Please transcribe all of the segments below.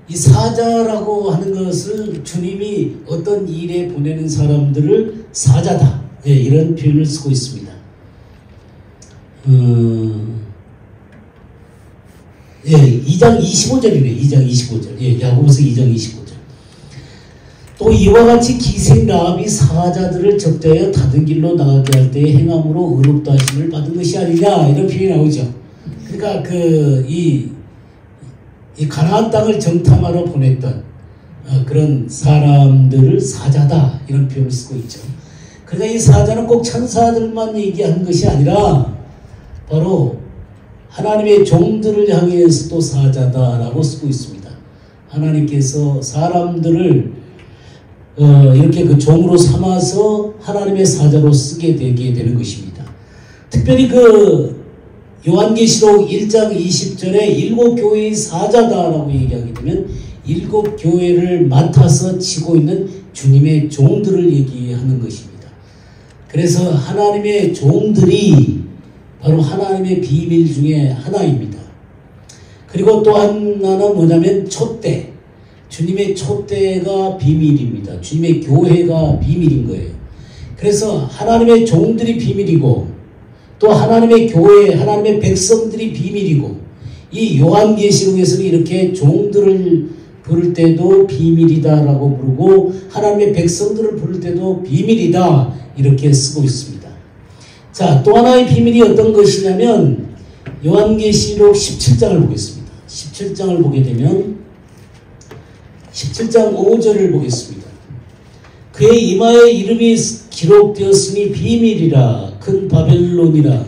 이 사자라고 하는 것을 주님이 어떤 일에 보내는 사람들을 사자다. 예, 이런 표현을 쓰고 있습니다. 예, 2장 25절이네요. 2장 25절. 예, 야고보서 2장 25절. 또 이와 같이 기생 라합이 사자들을 적대하여 다른 길로 나가게 할 때에 행함으로 의롭다 하심을 받은 것이 아니냐, 이런 표현이 나오죠. 그러니까 이 가나안 땅을 정탐하러 보냈던 그런 사람들을 사자다, 이런 표현을 쓰고 있죠. 그러니까 이 사자는 꼭 천사들만 얘기하는 것이 아니라 바로 하나님의 종들을 향해서도 사자다라고 쓰고 있습니다. 하나님께서 사람들을 이렇게 그 종으로 삼아서 하나님의 사자로 쓰게 되게 되는 것입니다. 특별히 요한계시록 1장 20절에 7교회의 사자다라고 얘기하게 되면 7교회를 맡아서 치고 있는 주님의 종들을 얘기하는 것입니다. 그래서 하나님의 종들이 바로 하나님의 비밀 중에 하나입니다. 그리고 또 하나는 뭐냐면 촛대. 주님의 촛대가 비밀입니다. 주님의 교회가 비밀인 거예요. 그래서 하나님의 종들이 비밀이고 또 하나님의 교회, 하나님의 백성들이 비밀이고, 이 요한계시록에서는 이렇게 종들을 부를 때도 비밀이다라고 부르고 하나님의 백성들을 부를 때도 비밀이다, 이렇게 쓰고 있습니다. 자, 또 하나의 비밀이 어떤 것이냐면 요한계시록 17장을 보겠습니다. 17장을 보게 되면 17장 5절을 보겠습니다. 그의 이마에 이름이 기록되었으니 비밀이라, 큰 바벨론이라,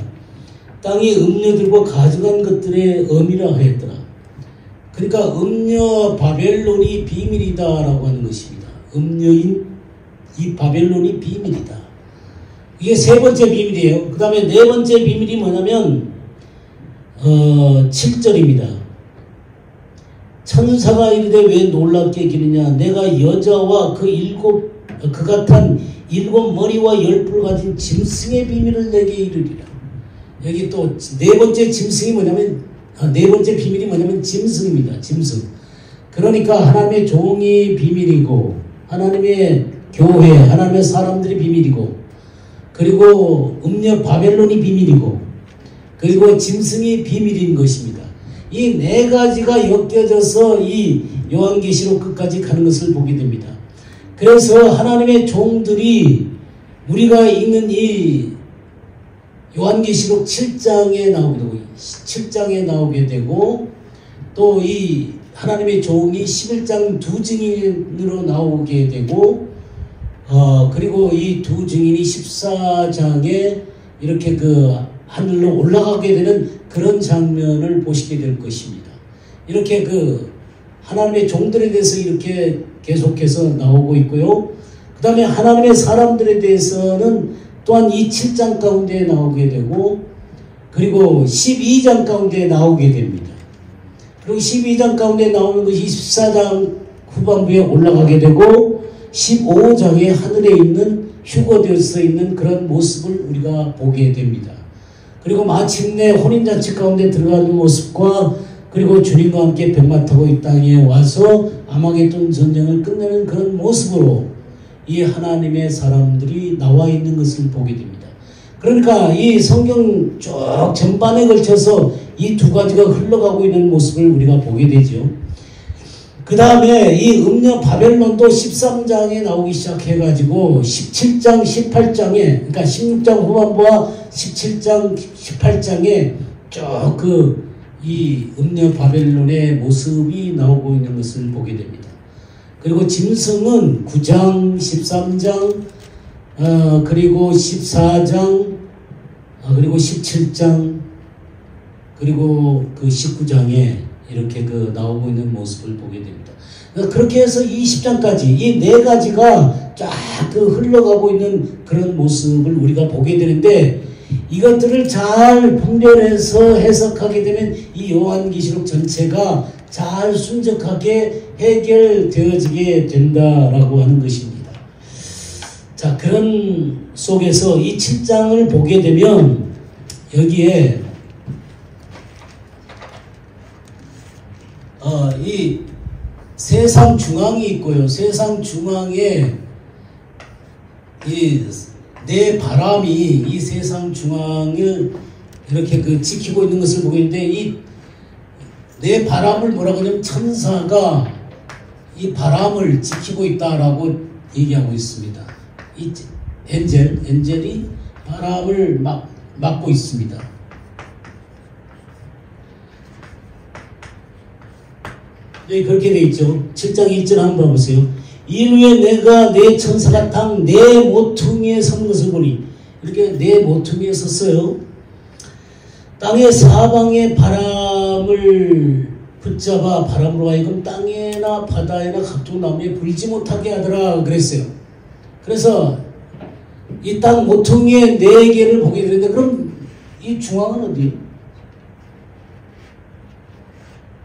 땅이 음녀들과 가증한 것들의 엄이라 하였더라. 그러니까 음녀 바벨론이 비밀이다라고 하는 것입니다. 음녀인 이 바벨론이 비밀이다. 이게 세 번째 비밀이에요. 그 다음에 네 번째 비밀이 뭐냐면 7절입니다. 천사가 이르되 왜 놀랍게 기느냐, 내가 여자와 그 같은 7 머리와 10뿔 가진 짐승의 비밀을 내게 이르리라. 여기 또 네 번째 짐승이 뭐냐면 네 번째 비밀이 뭐냐면 짐승입니다. 짐승. 그러니까 하나님의 종이 비밀이고 하나님의 교회, 하나님의 사람들이 비밀이고, 그리고 음녀 바벨론이 비밀이고, 그리고 짐승이 비밀인 것입니다. 이 네 가지가 엮여져서 이 요한계시록 끝까지 가는 것을 보게 됩니다. 그래서 하나님의 종들이 우리가 읽는 이 요한계시록 7장에 나오게 되고 또 이 하나님의 종이 11장 두 증인으로 나오게 되고 그리고 이 두 증인이 14장에 이렇게 하늘로 올라가게 되는 그런 장면을 보시게 될 것입니다. 이렇게 하나님의 종들에 대해서 이렇게 계속해서 나오고 있고요. 그 다음에 하나님의 사람들에 대해서는 또한 이 7장 가운데 나오게 되고, 그리고 12장 가운데 나오게 됩니다. 그리고 12장 가운데 나오는 것이 14장 후반부에 올라가게 되고 15장에 하늘에 있는 휴거되어서 있는 그런 모습을 우리가 보게 됩니다. 그리고 마침내 혼인잔치 가운데 들어가는 모습과 그리고 주님과 함께 백마 타고 이 땅에 와서 아마겟돈 전쟁을 끝내는 그런 모습으로 이 하나님의 사람들이 나와 있는 것을 보게 됩니다. 그러니까 이 성경 쭉 전반에 걸쳐서 이 두 가지가 흘러가고 있는 모습을 우리가 보게 되죠. 그 다음에 이 음녀 바벨론도 13장에 나오기 시작해가지고 17장, 18장에, 그러니까 16장 후반부와 17장, 18장에 쭉 이 음녀 바벨론의 모습이 나오고 있는 것을 보게 됩니다. 그리고 짐승은 9장, 13장, 그리고 14장, 그리고 17장, 그리고 19장에 이렇게 나오고 있는 모습을 보게 됩니다. 그렇게 해서 20장까지 이 네 가지가 쫙 흘러가고 있는 그런 모습을 우리가 보게 되는데, 이것들을 잘 분별해서 해석하게 되면 이 요한계시록 전체가 잘 순적하게 해결되어지게 된다라고 하는 것입니다. 자, 그런 속에서 이 7장을 보게 되면 여기에 이 세상 중앙이 있고요. 세상 중앙에 이 내 바람이 이 세상 중앙을 이렇게 그 지키고 있는 것을 보고 있는데, 이 내 바람을 뭐라고 하냐면 천사가 이 바람을 지키고 있다라고 얘기하고 있습니다. 이 엔젤이 바람을 막고 있습니다. 여기 그렇게 되어 있죠. 7장 1절 한번 봐보세요. 이후에 내가 내 천사가 땅 내 모퉁이에 선 것을 보니, 이렇게 내 모퉁이에 섰어요. 땅의 사방에 바람을 붙잡아 바람으로 하여금 땅에나 바다에나 각종 나무에 불지 못하게 하더라 그랬어요. 그래서 이 땅 모퉁이의 네 개를 보게 되는데, 그럼 이 중앙은 어디?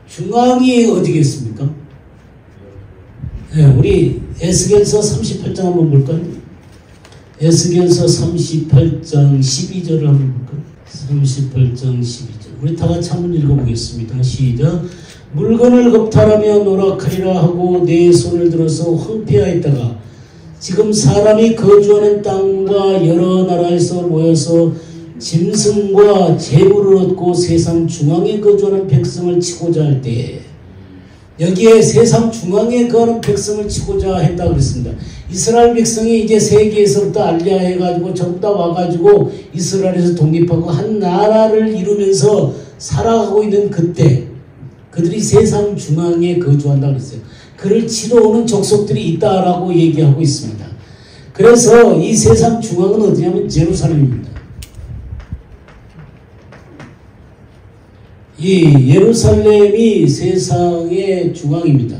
중앙이 어디겠습니까? 네, 우리 에스겔서 38장 한번 볼까요? 에스겔서 38장 12절을 한번 볼까요? 38장 12절. 우리 다 같이 한번 읽어보겠습니다. 시작. 물건을 겁탈하며 노력하리라 하고 내 손을 들어서 황폐하였다가 지금 사람이 거주하는 땅과 여러 나라에서 모여서 짐승과 재물을 얻고 세상 중앙에 거주하는 백성을 치고자 할 때에, 여기에 세상 중앙에 거하는 백성을 치고자 했다고 그랬습니다. 이스라엘 백성이 이제 세계에서부터 알리아해가지고 전부 다 와가지고 이스라엘에서 독립하고 한 나라를 이루면서 살아가고 있는 그때 그들이 세상 중앙에 거주한다고 그랬어요. 그를 치러 오는 족속들이 있다라고 얘기하고 있습니다. 그래서 이 세상 중앙은 어디냐면 예루살렘입니다. 이 예루살렘이 세상의 중앙입니다.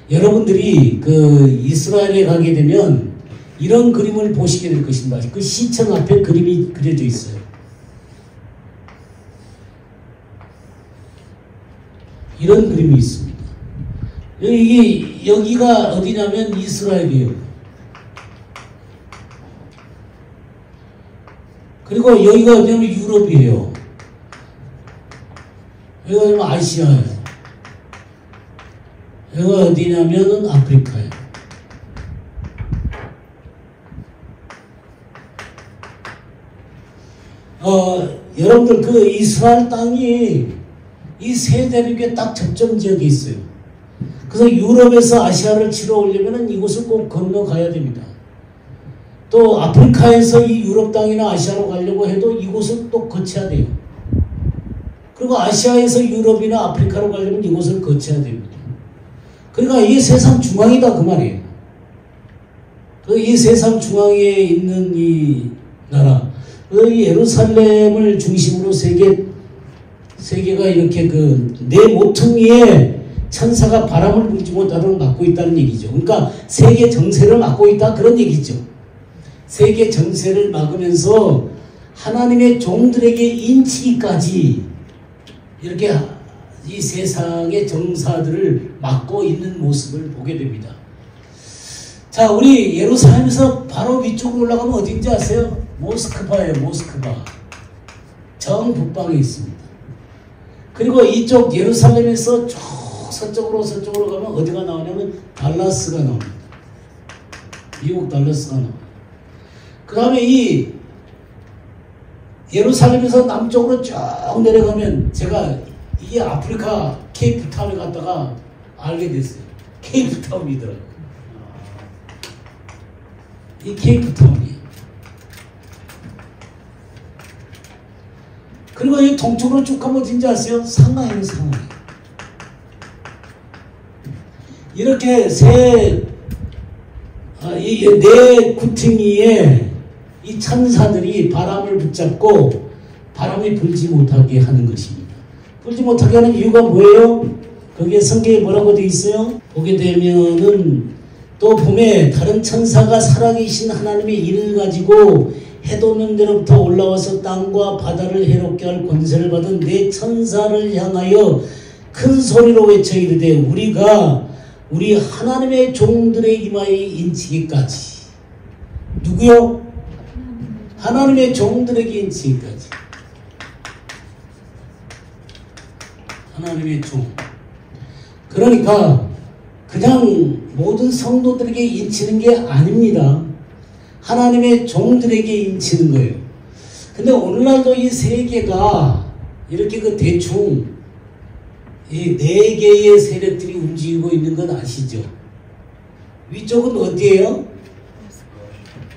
여러분들이 그 이스라엘에 가게 되면 이런 그림을 보시게 될 것입니다. 그 시청 앞에 그림이 그려져 있어요. 이런 그림이 있습니다. 여기가 어디냐면 이스라엘이에요. 그리고 여기가 어디냐면 유럽이에요. 여기가 어디냐면 아시아예요. 여기가 어디냐면은 아프리카예요. 여러분들 그 이스라엘 땅이 이 세 대륙에 딱 접점 지역이 있어요. 그래서 유럽에서 아시아를 치러 오려면 이곳을 꼭 건너가야 됩니다. 또 아프리카에서 이 유럽 땅이나 아시아로 가려고 해도 이곳을 또 거쳐야 돼요. 그리고 아시아에서 유럽이나 아프리카로 가려면 이곳을 거쳐야 됩니다. 그러니까 이 세상 중앙이다 그 말이에요. 이 세상 중앙에 있는 이 나라, 이 예루살렘을 중심으로 세계가 이렇게 그 내 모퉁이에 천사가 바람을 불지 못하도록 막고 있다는 얘기죠. 그러니까 세계 정세를 막고 있다 그런 얘기죠. 세계 정세를 막으면서 하나님의 종들에게 인치기까지 이렇게 이 세상의 정사들을 막고 있는 모습을 보게 됩니다. 자, 우리 예루살렘에서 바로 위쪽으로 올라가면 어딘지 아세요? 모스크바예요. 모스크바. 정북방에 있습니다. 그리고 이쪽 예루살렘에서 쭉 서쪽으로 가면 어디가 나오냐면 달라스가 나옵니다. 미국 달라스가 나옵니다. 그 다음에 이 예루살렘에서 남쪽으로 쭉 내려가면 제가 이 아프리카 케이프타운에 갔다가 알게 됐어요. 케이프타운이더라고요. 이 케이프타운이에요. 그리고 이 동쪽으로 쭉 가면 어딘지 아세요? 상하이에요. 상하이. 이렇게 네 구퉁이에 이 천사들이 바람을 붙잡고 바람이 불지 못하게 하는 것입니다. 불지 못하게 하는 이유가 뭐예요? 거기에 성경에 뭐라고 되어 있어요? 보게 되면은 또 봄에 다른 천사가 살아계신 하나님의 일을 가지고 해돋는 데로부터 올라와서 땅과 바다를 해롭게 할 권세를 받은 네 천사를 향하여 큰 소리로 외쳐 이르되 우리 하나님의 종들의 이마에 인치기까지. 누구요? 하나님의 종들에게 인치기까지. 하나님의 종. 그러니까 그냥 모든 성도들에게 인치는 게 아닙니다. 하나님의 종들에게 인치는 거예요. 근데 오늘날도 이 세계가 이렇게 그 대충 이 4개의 세력들이 움직이고 있는 건 아시죠? 위쪽은 어디예요?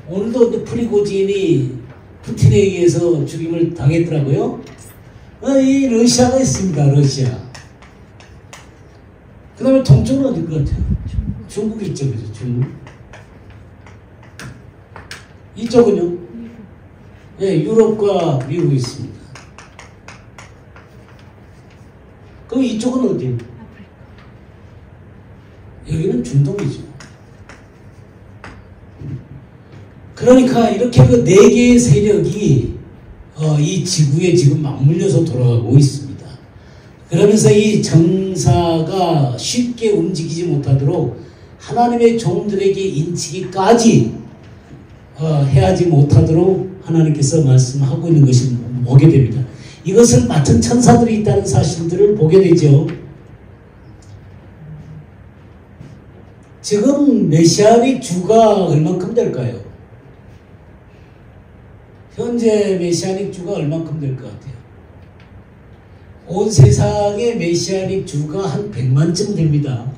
오늘도 프리고진이 푸틴에 의해서 죽임을 당했더라고요. 이 러시아가 있습니다. 러시아. 그 다음에 동쪽은 어딜 것 같아요? 중국 있죠. 그죠? 중국. 이쪽은요? 네, 유럽과 미국이 있습니다. 그럼 이쪽은 어디예요? 여기는 중동이죠. 그러니까 이렇게 그 4개의 세력이 이 지구에 지금 맞물려서 돌아가고 있습니다. 그러면서 이 정사가 쉽게 움직이지 못하도록 하나님의 종들에게 인치기까지 해하지 못하도록 하나님께서 말씀하고 있는 것을 보게 됩니다. 이것을 맡은 천사들이 있다는 사실들을 보게 되죠. 지금 메시아닉 주가 얼만큼 될까요? 현재 메시아닉 주가 얼만큼 될 것 같아요? 온 세상의 메시아닉 주가 한 100만쯤 됩니다.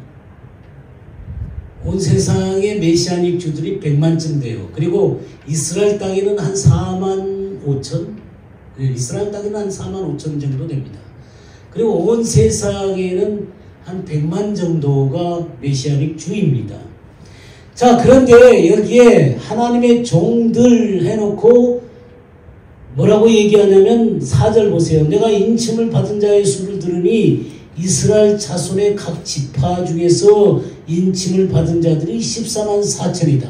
온 세상의 메시아닉 주들이 100만쯤 돼요. 그리고 이스라엘 땅에는 한 4만 5천? 이스라엘 땅에는 한 4만 5천 정도 됩니다. 그리고 온 세상에는 한 100만 정도가 메시아닉 주입니다. 자, 그런데 여기에 하나님의 종들 해놓고 뭐라고 얘기하냐면 4절 보세요. 내가 인침을 받은 자의 수를 들으니 이스라엘 자손의 각 지파 중에서 인침을 받은 자들이 14만 4천이다.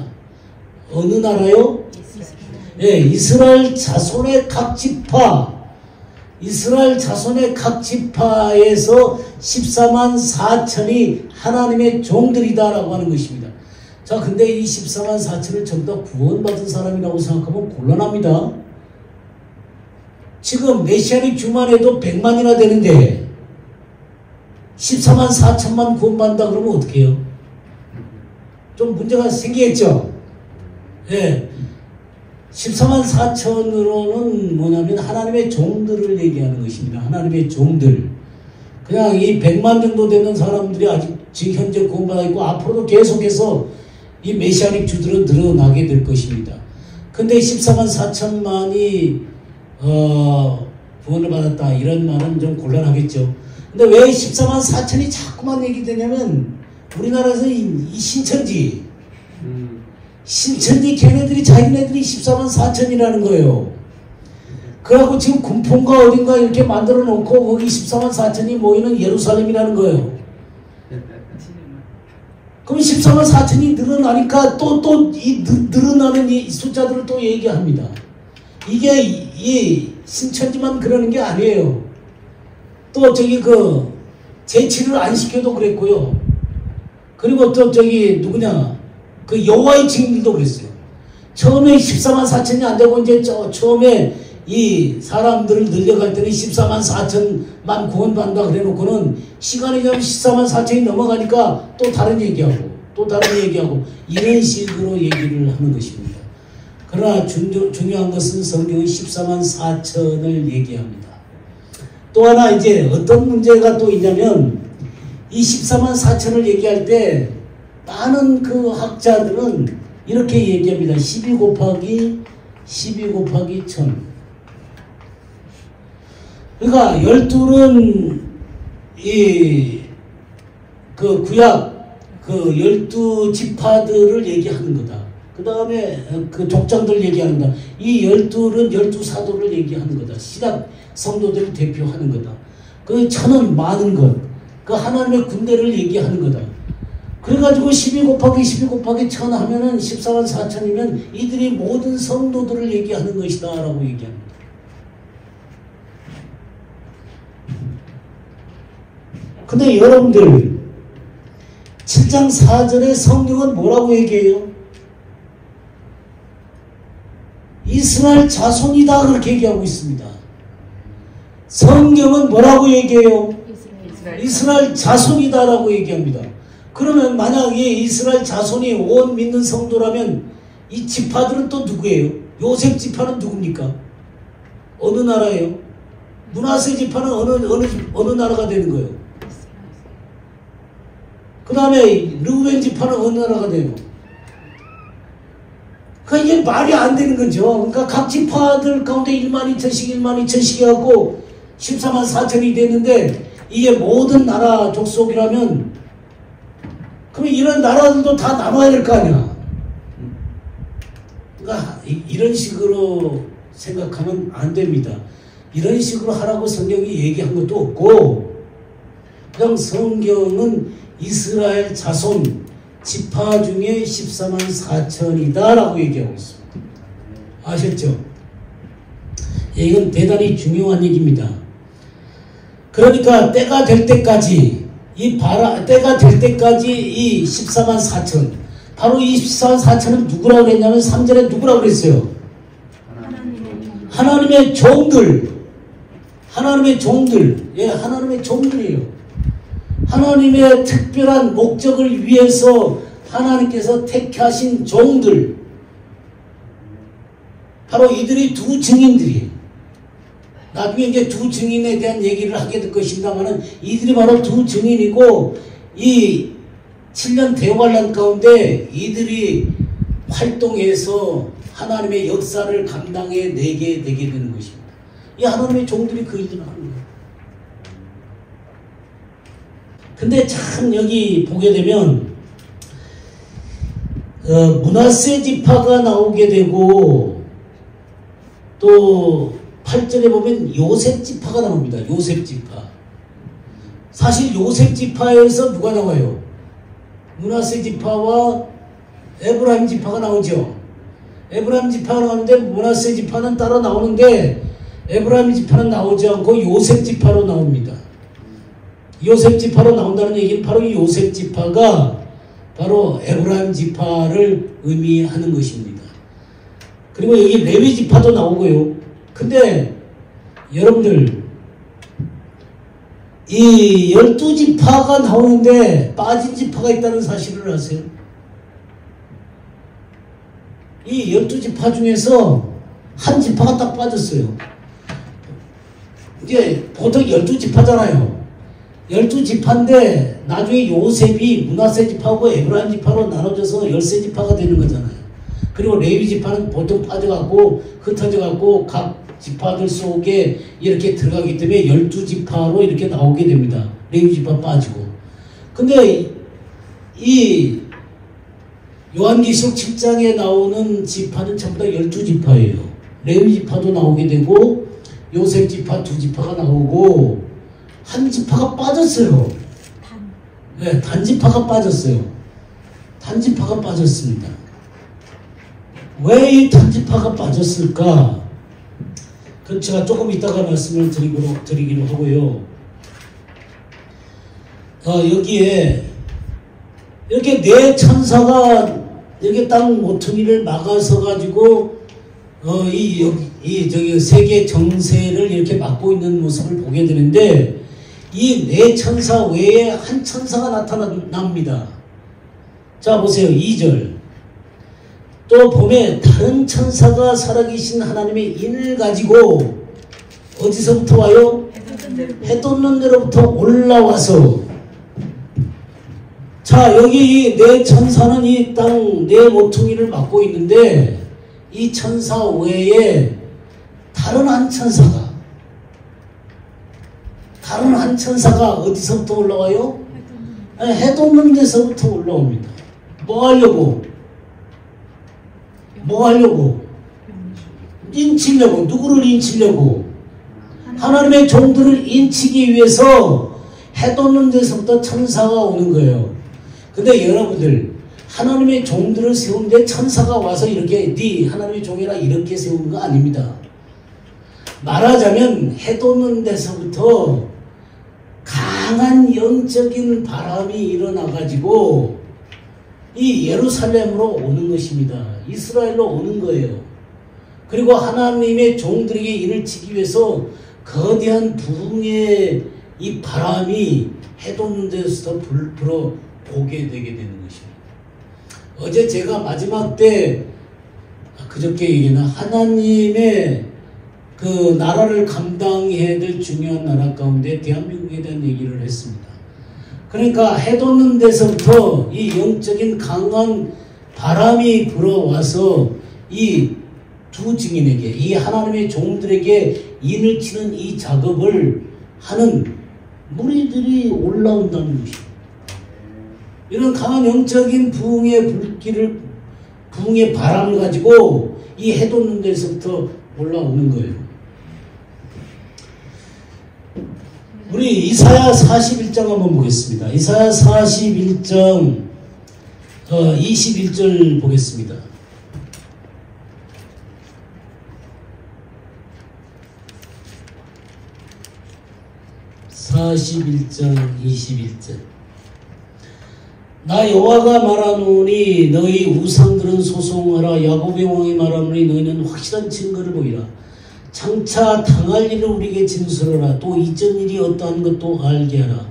어느 나라요? 네, 이스라엘 자손의 각 지파. 이스라엘 자손의 각 지파에서 14만 4천이 하나님의 종들이다라고 하는 것입니다. 자, 근데 이 14만 4천을 전부 다 구원받은 사람이라고 생각하면 곤란합니다. 지금 메시아닉 주만 해도 100만이나 되는데 14만 4천만 구원받는다 그러면 어떻게 해요? 좀 문제가 생기겠죠? 예. 14만 4천으로는 뭐냐면 하나님의 종들을 얘기하는 것입니다. 하나님의 종들. 그냥 이 100만 정도 되는 사람들이 아직 지금 현재 구원받아 있고 앞으로도 계속해서 이 메시아닉 주들은 늘어나게 될 것입니다. 근데 14만 4천만이 구원을 받았다 이런 말은 좀 곤란하겠죠. 근데 왜 14만 4천이 자꾸만 얘기되냐면 우리나라에서 이 신천지 걔네들이 자기네들이 14만 4천이라는 거예요. 그래갖고 지금 군포인가 어딘가 이렇게 만들어 놓고 거기 14만 4천이 모이는 예루살렘이라는 거예요. 그럼 14만 4천이 늘어나니까 또 이 늘어나는 이 숫자들을 또 얘기합니다. 이게 이 신천지만 그러는 게 아니에요. 또 저기 그 제치를 안 시켜도 그랬고요. 그리고 또 저기 누구냐 그 여호와의 증인들도 그랬어요. 처음에 14만 4천이 안 되고 이제 처음에 이 사람들을 늘려갈 때는 14만 4천만 구원받는다 그래 놓고는 시간이 지나면 14만 4천이 넘어가니까 또 다른 얘기하고 또 다른 얘기하고 이런 식으로 얘기를 하는 것입니다. 그러나 중요한 것은 성경은 14만 4천을 얘기합니다. 또 하나 이제 어떤 문제가 또 있냐면 이 14만 4천을 얘기할 때 많은 그 학자들은 이렇게 얘기합니다. 12 곱하기 1000. 그러니까 12는 그 구약 그 12지파들을 얘기하는 거다. 그 다음에 그 족장들 얘기하는 거다. 이 12는 12사도를 얘기하는 거다. 신약 성도들을 대표하는 거다. 그 1000은 많은 것. 그 하나님의 군대를 얘기하는 거다. 그래가지고 12 곱하기 1000 하면은 14만 4천이면 이들이 모든 성도들을 얘기하는 것이다 라고 얘기합니다. 근데 여러분들 7장 4절에 성경은 뭐라고 얘기해요? 이스라엘 자손이다 그렇게 얘기하고 있습니다. 성경은 뭐라고 얘기해요? 이스라엘 자손이다라고 얘기합니다. 그러면 만약에 이스라엘 자손이 온 믿는 성도라면 이 지파들은 또 누구예요? 요셉 지파는 누굽니까? 어느 나라예요? 므낫세 지파는 어느 나라가 되는 거예요? 그 다음에 르우벤 지파는 어느 나라가 돼요? 그러니까 이게 말이 안 되는 거죠. 그러니까 각 지파들 가운데 1만 2천씩 1만 2천씩 해갖고 14만 4천이 됐는데 이게 모든 나라 족속이라면 그러면 이런 나라들도 다 나눠야 될 거 아니야. 그러니까 이런 식으로 생각하면 안 됩니다. 이런 식으로 하라고 성경이 얘기한 것도 없고 그냥 성경은 이스라엘 자손 지파 중에 14만 4천이다 라고 얘기하고 있습니다. 아셨죠? 이건 대단히 중요한 얘기입니다. 그러니까 때가 될 때까지 때가 될 때까지 이 14만 4천 바로 이 14만 4천은 누구라고 그랬냐면 3절에 누구라고 그랬어요? 하나님의 종들. 하나님의 종들. 예, 하나님의 종들이에요. 하나님의 특별한 목적을 위해서 하나님께서 택하신 종들. 바로 이들이 두 증인들이에요. 나중에 이제 두 증인에 대한 얘기를 하게 될 것입니다만은 이들이 바로 두 증인이고 이 7년 대환란 가운데 이들이 활동해서 하나님의 역사를 감당해 내게 되게 되는 것입니다. 이 하나님의 종들이 그 일을 하는 거예요. 근데 참 여기 보게 되면 므낫세 지파가 나오게 되고 또 8절에 보면 요셉 지파가 나옵니다. 요셉 지파. 사실 요셉 지파에서 누가 나와요? 므낫세 지파와 에브라임 지파가 나오죠. 에브라임 지파가 나오는데 므낫세 지파는 따로 나오는데 에브라임 지파는 나오지 않고 요셉 지파로 나옵니다. 요셉 지파로 나온다는 얘기는 바로 이 요셉 지파가 바로 에브라임 지파를 의미하는 것입니다. 그리고 여기 레위 지파도 나오고요. 근데 여러분들 이 12지파가 나오는데 빠진 지파가 있다는 사실을 아세요? 이 12지파 중에서 한 지파가 딱 빠졌어요. 이제 보통 12지파잖아요. 12지파인데 나중에 요셉이 므낫세 지파하고 에브라임 지파로 나눠져서 13지파가 되는 거잖아요. 그리고 레위 지파는 보통 빠져갖고 흩어져갖고 각 지파들 속에 이렇게 들어가기 때문에 12지파로 이렇게 나오게 됩니다. 레위 지파 빠지고. 근데 이 요한계시록 7장에 나오는 지파는 전부 다 12지파예요. 레위 지파도 나오게 되고 요셉 지파 2지파가 나오고 한 지파가 빠졌어요. 네, 단지파가 빠졌어요. 단지파가 빠졌습니다. 왜 이 단지파가 빠졌을까? 그 제가 조금 이따가 말씀을 드리기로 하고요. 여기에 이렇게 네 천사가 이렇게 땅 모퉁이를 막아서 가지고 저기 세계 정세를 이렇게 막고 있는 모습을 보게 되는데 이 네 천사 외에 한 천사가 나타납니다. 자 보세요. 2절. 또 봄에 다른 천사가 살아계신 하나님의 인을 가지고 어디서부터 와요? 해 돋는 데로부터 올라와서. 자 여기 이 네 천사는 이 땅 네 모퉁이를 막고 있는데 이 천사 외에 다른 한 천사가 어디서부터 올라와요? 해 돋는 데서부터 올라옵니다. 뭐 하려고? 인치려고. 누구를 인치려고? 하나님의 종들을 인치기 위해서 해 돋는 데서부터 천사가 오는 거예요. 근데 여러분들 하나님의 종들을 세우는데 천사가 와서 이렇게 네 하나님의 종이라 이렇게 세우는 거 아닙니다. 말하자면 해 돋는 데서부터 강한 영적인 바람이 일어나가지고 이 예루살렘으로 오는 것입니다. 이스라엘로 오는 거예요. 그리고 하나님의 종들에게 인을 치기 위해서 거대한 부흥의 이 바람이 해 돋는 데서부터 불어 보게 되게 되는 것입니다. 어제 제가 마지막 때 그저께 얘기나 하나님의 그 나라를 감당해야 될 중요한 나라 가운데 대한민국에 대한 얘기를 했습니다. 그러니까 해돋는 데서부터 이 영적인 강한 바람이 불어와서 이 두 증인에게, 이 하나님의 종들에게 인을 치는 이 작업을 하는 무리들이 올라온다는 것입니다. 이런 강한 영적인 부흥의 불길을, 부흥의 바람을 가지고 이 해돋는 데서부터 올라오는 거예요. 우리 이사야 41장 한번 보겠습니다. 이사야 41장 21절 보겠습니다. 나 여호와가 말하노니 너희 우상들은 소송하라. 야곱의 왕이 말하노니 너희는 확실한 증거를 보이라. 장차 당할 일을 우리에게 진술하라. 또 이전 일이 어떠한 것도 알게 하라.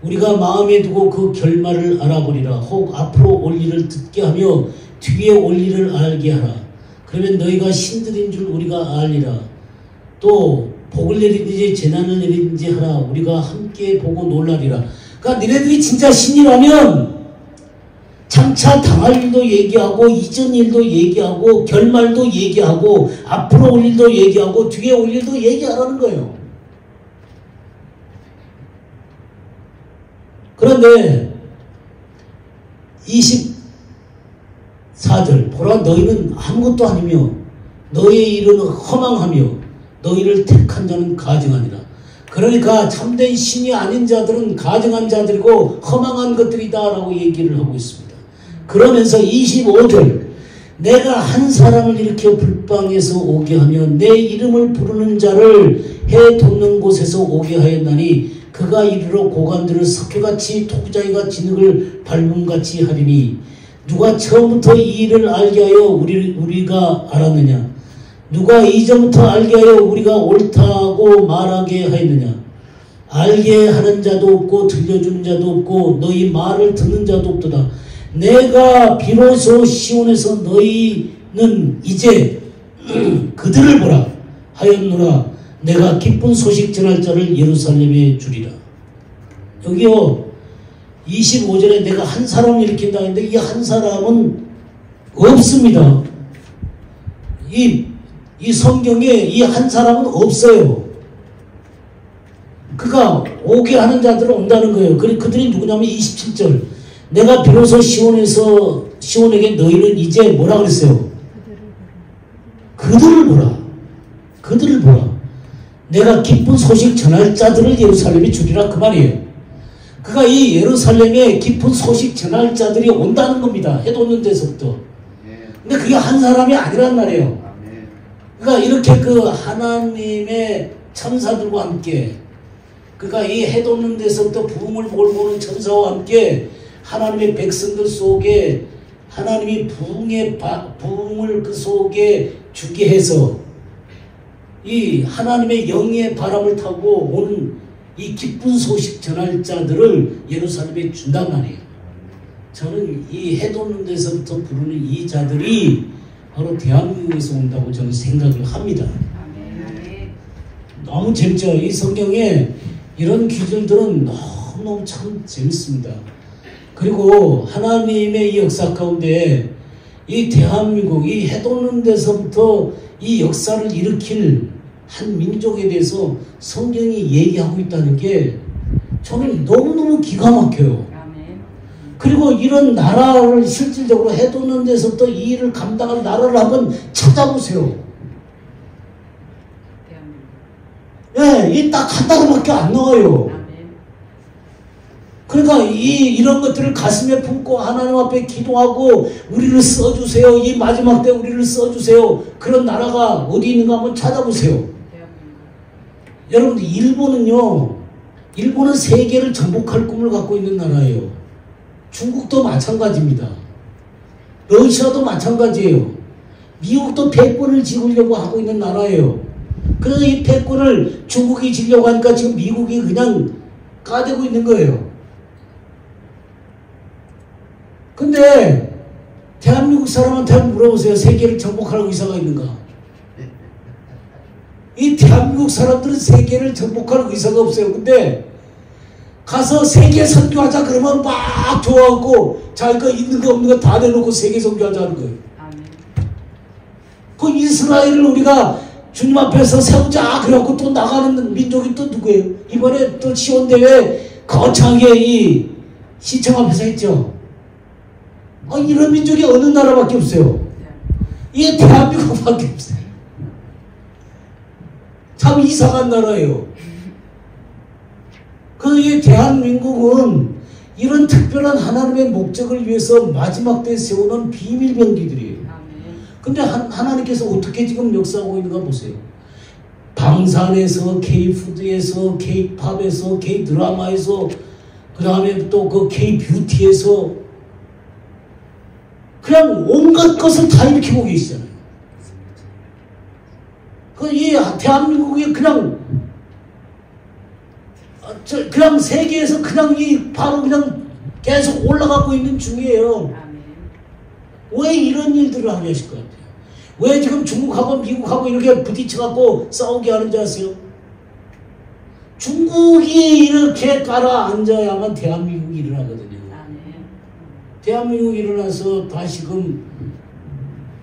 우리가 마음에 두고 그 결말을 알아보리라. 혹 앞으로 올 일을 듣게 하며 뒤에 올 일을 알게 하라. 그러면 너희가 신들인 줄 우리가 알리라. 또 복을 내리든지 재난을 내리든지 하라. 우리가 함께 보고 놀라리라. 그러니까 너희들이 진짜 신이라면 장차 당할 일도 얘기하고 이전 일도 얘기하고 결말도 얘기하고 앞으로 올 일도 얘기하고 뒤에 올 일도 얘기하라는 거예요. 그런데 24절 보라 너희는 아무것도 아니며 너희의 일은 허망하며 너희를 택한 자는 가증하니라. 그러니까 참된 신이 아닌 자들은 가증한 자들이고 허망한 것들이다 라고 얘기를 하고 있습니다. 그러면서 25절 내가 한 사람을 일으켜 불방에서 오게 하며 내 이름을 부르는 자를 해 돋는 곳에서 오게 하였나니 그가 이르러 고관들을 석회같이 토구자기가 진흙을 밟음같이 하리니 누가 처음부터 이 일을 알게 하여 우리가 알았느냐. 누가 이전부터 알게 하여 우리가 옳다고 말하게 하였느냐. 알게 하는 자도 없고 들려주는 자도 없고 너희 말을 듣는 자도 없도다. 내가 비로소 시온에서 너희는 이제 그들을 보라 하였노라. 내가 기쁜 소식 전할 자를 예루살렘에 주리라. 여기요 25절에 내가 한 사람을 일으킨다 했는데 이 한 사람은 없습니다. 이 성경에 이 한 사람은 없어요. 그가 오게 하는 자들은 온다는 거예요. 그들이 누구냐면 27절 내가 비로소 시온에게 너희는 이제 뭐라 그랬어요? 그들을 보라. 그들을 보라. 내가 기쁜 소식 전할 자들을 예루살렘에 주리라 그 말이에요. 그가 이 예루살렘에 기쁜 소식 전할 자들이 온다는 겁니다. 해돋는 데서부터. 근데 그게 한 사람이 아니란 말이에요. 그러니까 이렇게 그 하나님의 천사들과 함께 그러니까 이 해돋는 데서부터 부흥을 몰고 오는 천사와 함께 하나님의 백성들 속에 하나님이 부흥을 그 속에 주게 해서 이 하나님의 영의 바람을 타고 오는 이 기쁜 소식 전할 자들을 예루살렘에 준단 말이에요. 저는 이 해돋는 데서부터 부르는 이 자들이 바로 대한민국에서 온다고 저는 생각을 합니다. 너무 재밌죠. 이 성경에 이런 기술들은 너무너무 참 재밌습니다. 그리고 하나님의 이 역사 가운데 이 대한민국 이 해돋는 데서부터 이 역사를 일으킬 한 민족에 대해서 성경이 얘기하고 있다는 게 저는 너무너무 기가 막혀요. 그리고 이런 나라를 실질적으로 해돋는 데서부터 이 일을 감당할 나라를 한번 찾아보세요. 예, 이 딱 한 나라밖에 안 나와요. 그러니까 이런 것들을 가슴에 품고 하나님 앞에 기도하고 우리를 써주세요. 이 마지막 때 우리를 써주세요. 그런 나라가 어디 있는가 한번 찾아보세요. 여러분들 일본은 세계를 정복할 꿈을 갖고 있는 나라예요. 중국도 마찬가지입니다. 러시아도 마찬가지예요. 미국도 패권을 지으려고 하고 있는 나라예요. 그래서 이 패권을 중국이 지려고 하니까 지금 미국이 그냥 까대고 있는 거예요. 근데 대한민국 사람한테 한번 물어보세요. 세계를 정복할 의사가 있는가? 이 대한민국 사람들은 세계를 정복할 의사가 없어요. 근데 가서 세계 선교하자 그러면 막 좋아하고 자기가 있는 거 없는 거 다 내놓고 세계 선교하자 하는 거예요. 그 이스라엘을 우리가 주님 앞에서 세우자 그래갖고 또 나가는 민족이 또 누구예요? 이번에 또 시온대회 거창하게 이 시청 앞에서 했죠. 이런 민족이 어느 나라밖에 없어요. 이게 대한민국밖에 없어요. 참 이상한 나라예요. 이 대한민국은 이런 특별한 하나님의 목적을 위해서 마지막 때에 세우는 비밀 병기들이에요. 근데 하나님께서 어떻게 지금 역사하고 있는가 보세요. 방산에서, K-푸드에서, K-팝에서, K-드라마에서, 그 다음에 또 그 K-뷰티에서 그냥 온갖 것을 다 일으키고 계시잖아요. 이 대한민국이 그냥 세계에서 그냥 바로 그냥 계속 올라가고 있는 중이에요. 왜 이런 일들을 하게 하실 것 같아요? 왜 지금 중국하고 미국하고 이렇게 부딪혀갖고 싸우게 하는지 아세요? 중국이 이렇게 깔아앉아야만 대한민국이 일어나거든요. 대한민국이 일어나서 다시금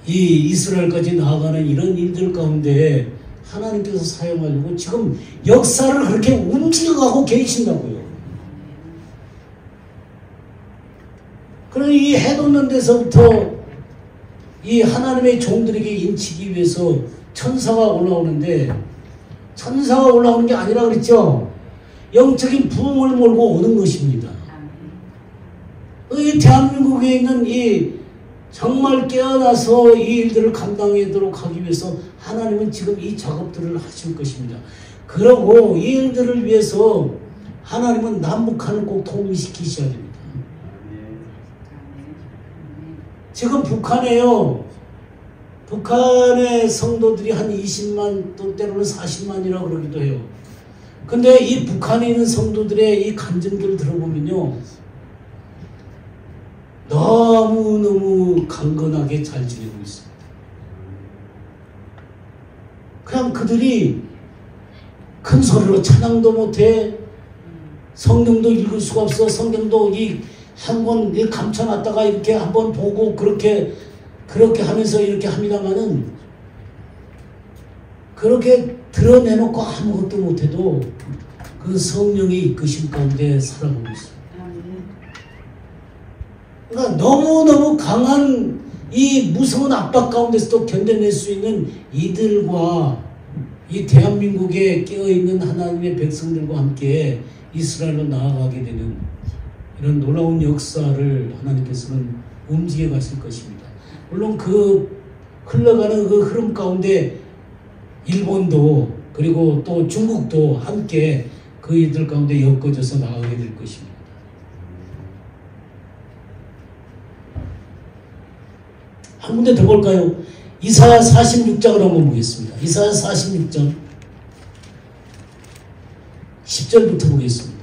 이 이스라엘까지 나아가는 이런 일들 가운데 하나님께서 사용하려고 지금 역사를 그렇게 움직여가고 계신다고요. 그럼 이 해돋는 데서부터 이 하나님의 종들에게 인치기 위해서 천사가 올라오는데, 천사가 올라오는 게 아니라 그랬죠. 영적인 부흥을 몰고 오는 것입니다. 이 대한민국에 있는 이 정말 깨어나서 이 일들을 감당하도록 하기 위해서 하나님은 지금 이 작업들을 하실 것입니다. 그러고 이 일들을 위해서 하나님은 남북한을 꼭 통일시키셔야 됩니다. 지금 북한에요. 북한의 성도들이 한 20만 또 때로는 40만이라고 그러기도 해요. 근데 이 북한에 있는 성도들의 이 간증들을 들어보면요, 너무너무 강건하게 잘 지내고 있습니다. 그냥 그들이 큰 소리로 찬양도 못해, 성경도 읽을 수가 없어. 성경도 한 권 감춰놨다가 이렇게 한번 보고 그렇게 하면서 이렇게 합니다만은, 그렇게 드러내놓고 아무것도 못해도 그 성령의 이끄심 가운데 살아가고 있습니다. 그러니까 너무너무 강한 이 무서운 압박 가운데서도 견뎌낼 수 있는 이들과 이 대한민국에 깨어있는 하나님의 백성들과 함께 이스라엘로 나아가게 되는 이런 놀라운 역사를 하나님께서는 움직여 가실 것입니다. 물론 그 흘러가는 그 흐름 가운데 일본도 그리고 또 중국도 함께 그 이들 가운데 엮어져서 나가게 될 것입니다. 한 군데 더 볼까요? 이사야 46장을 한번 보겠습니다. 이사야 46장 10절부터 보겠습니다.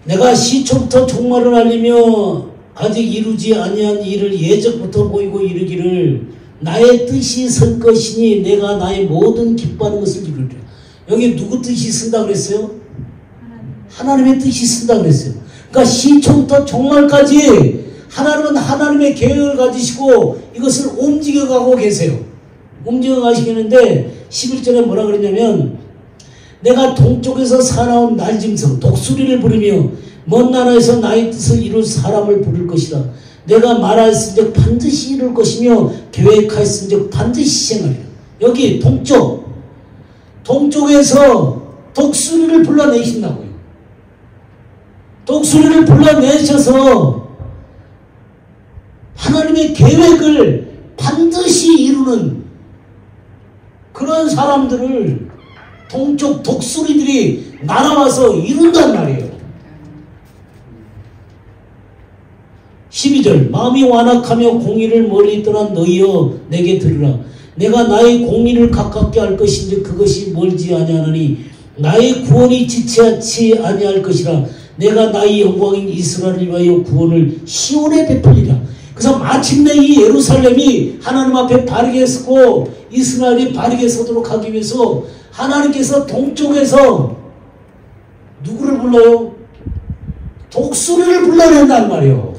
내가 시초부터 종말을 알리며 아직 이루지 아니한 일을 예적부터 보이고 이르기를 나의 뜻이 설 것이니 내가 나의 모든 기뻐하는 것을 이루리라. 여기 누구 뜻이 쓴다 그랬어요? 하나님의 뜻이 쓴다 그랬어요. 그러니까 시초부터 종말까지 하나님은 하나님의 계획을 가지시고 이것을 움직여가고 계세요. 움직여 가시겠는데 11절에 뭐라 그랬냐면, 내가 동쪽에서 사나운 날짐승 독수리를 부르며 먼 나라에서 나의 뜻을 이룰 사람을 부를 것이다. 내가 말하였은즉 반드시 이룰 것이며 계획하였은즉 반드시 시행하리라. 여기 동쪽에서 독수리를 불러내신다고요. 독수리를 불러내셔서 하나님의 계획을 반드시 이루는 그런 사람들을 동쪽 독수리들이 날아와서 이룬단 말이에요. 12절 마음이 완악하며 공의를 멀리 떠난 너희여 내게 들으라. 내가 나의 공의를 가깝게 할 것인지 그것이 멀지 아니하나니 나의 구원이 지체하지 아니할 것이라. 내가 나의 영광인 이스라엘을 위하여 구원을 시온에 베풀리라. 그래서 마침내 이 예루살렘이 하나님 앞에 바르게 서고 이스라엘이 바르게 서도록 하기 위해서 하나님께서 동쪽에서 누구를 불러요? 독수리를 불러낸단 말이에요.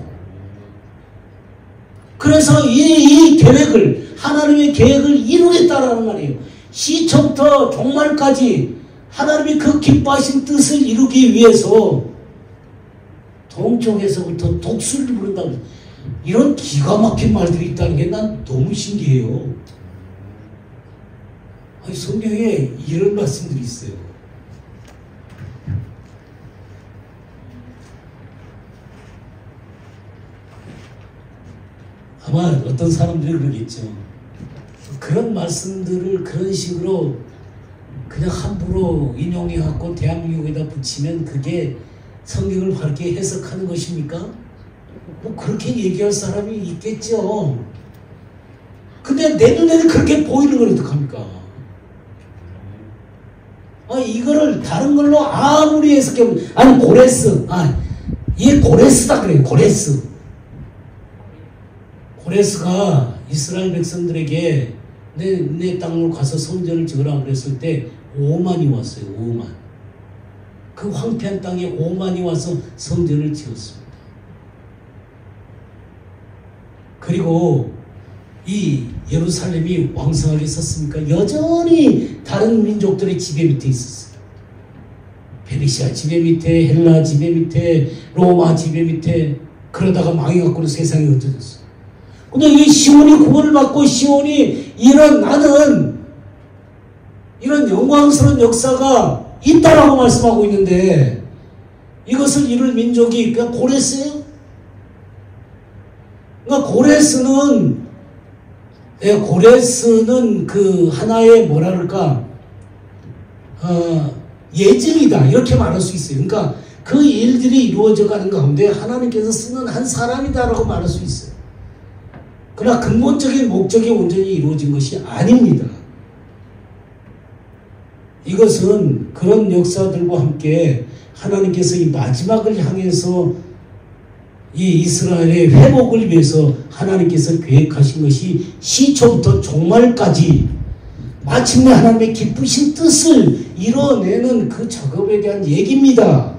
그래서 이 계획을, 하나님의 계획을 이루겠다라는 말이에요. 시초부터 종말까지 하나님이 그 기뻐하신 뜻을 이루기 위해서 동쪽에서부터 독수리를 부른다고. 이런 기가 막힌 말들이 있다는 게 난 너무 신기해요. 아니, 성경에 이런 말씀들이 있어요. 아마 어떤 사람들이 그러겠죠. 그런 말씀들을 그런 식으로 그냥 함부로 인용해갖고 대한민국에다 붙이면 그게 성경을 바르게 해석하는 것입니까? 뭐 그렇게 얘기할 사람이 있겠죠. 근데 내 눈에는 그렇게 보이는 걸 어떡합니까? 이거를 다른 걸로 아무리 해석해보면, 아니 고레스, 얘 고레스다 그래요. 고레스가 이스라엘 백성들에게 내 땅으로 가서 성전을 지으라 그랬을 때 5만이 왔어요. 5만. 그 황폐한 땅에 5만이 와서 성전을 지었습니다. 그리고 이 예루살렘이 왕성하게 섰습니까? 여전히 다른 민족들의 지배 밑에 있었어요. 페르시아 지배 밑에, 헬라 지배 밑에, 로마 지배 밑에. 그러다가 망해갖고는 세상이 흩어졌어요. 근데 이 시온이 구원을 받고 시온이 나는 이런 영광스러운 역사가 있다라고 말씀하고 있는데 이것을 이룰 민족이 그냥 고레스예요? 그러니까 고레스는 그 하나의 뭐라 그럴까 예증이다 이렇게 말할 수 있어요. 그러니까 그 일들이 이루어져 가는 가운데 하나님께서 쓰는 한 사람이다라고 말할 수 있어요. 그러나 근본적인 목적이 온전히 이루어진 것이 아닙니다. 이것은 그런 역사들과 함께 하나님께서 이 마지막을 향해서 이 이스라엘의 회복을 위해서 하나님께서 계획하신 것이 시초부터 종말까지 마침내 하나님의 기쁘신 뜻을 이뤄내는 그 작업에 대한 얘기입니다.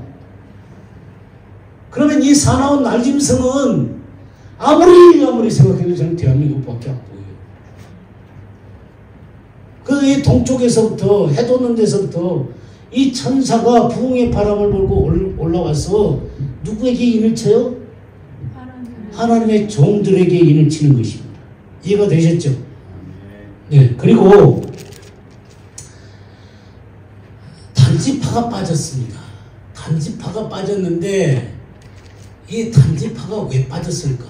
그러면 이 사나운 날짐승은 아무리 생각해도 저는 대한민국밖에 안 보여요. 이 동쪽에서부터 해 돋는 데서부터 이 천사가 부흥의 바람을 몰고 올라와서 누구에게 인을 쳐요? 하나님의 종들에게 인을 치는 것입니다. 이해가 되셨죠? 네. 그리고 단지파가 빠졌습니다. 단지파가 빠졌는데 이 단지파가 왜 빠졌을까?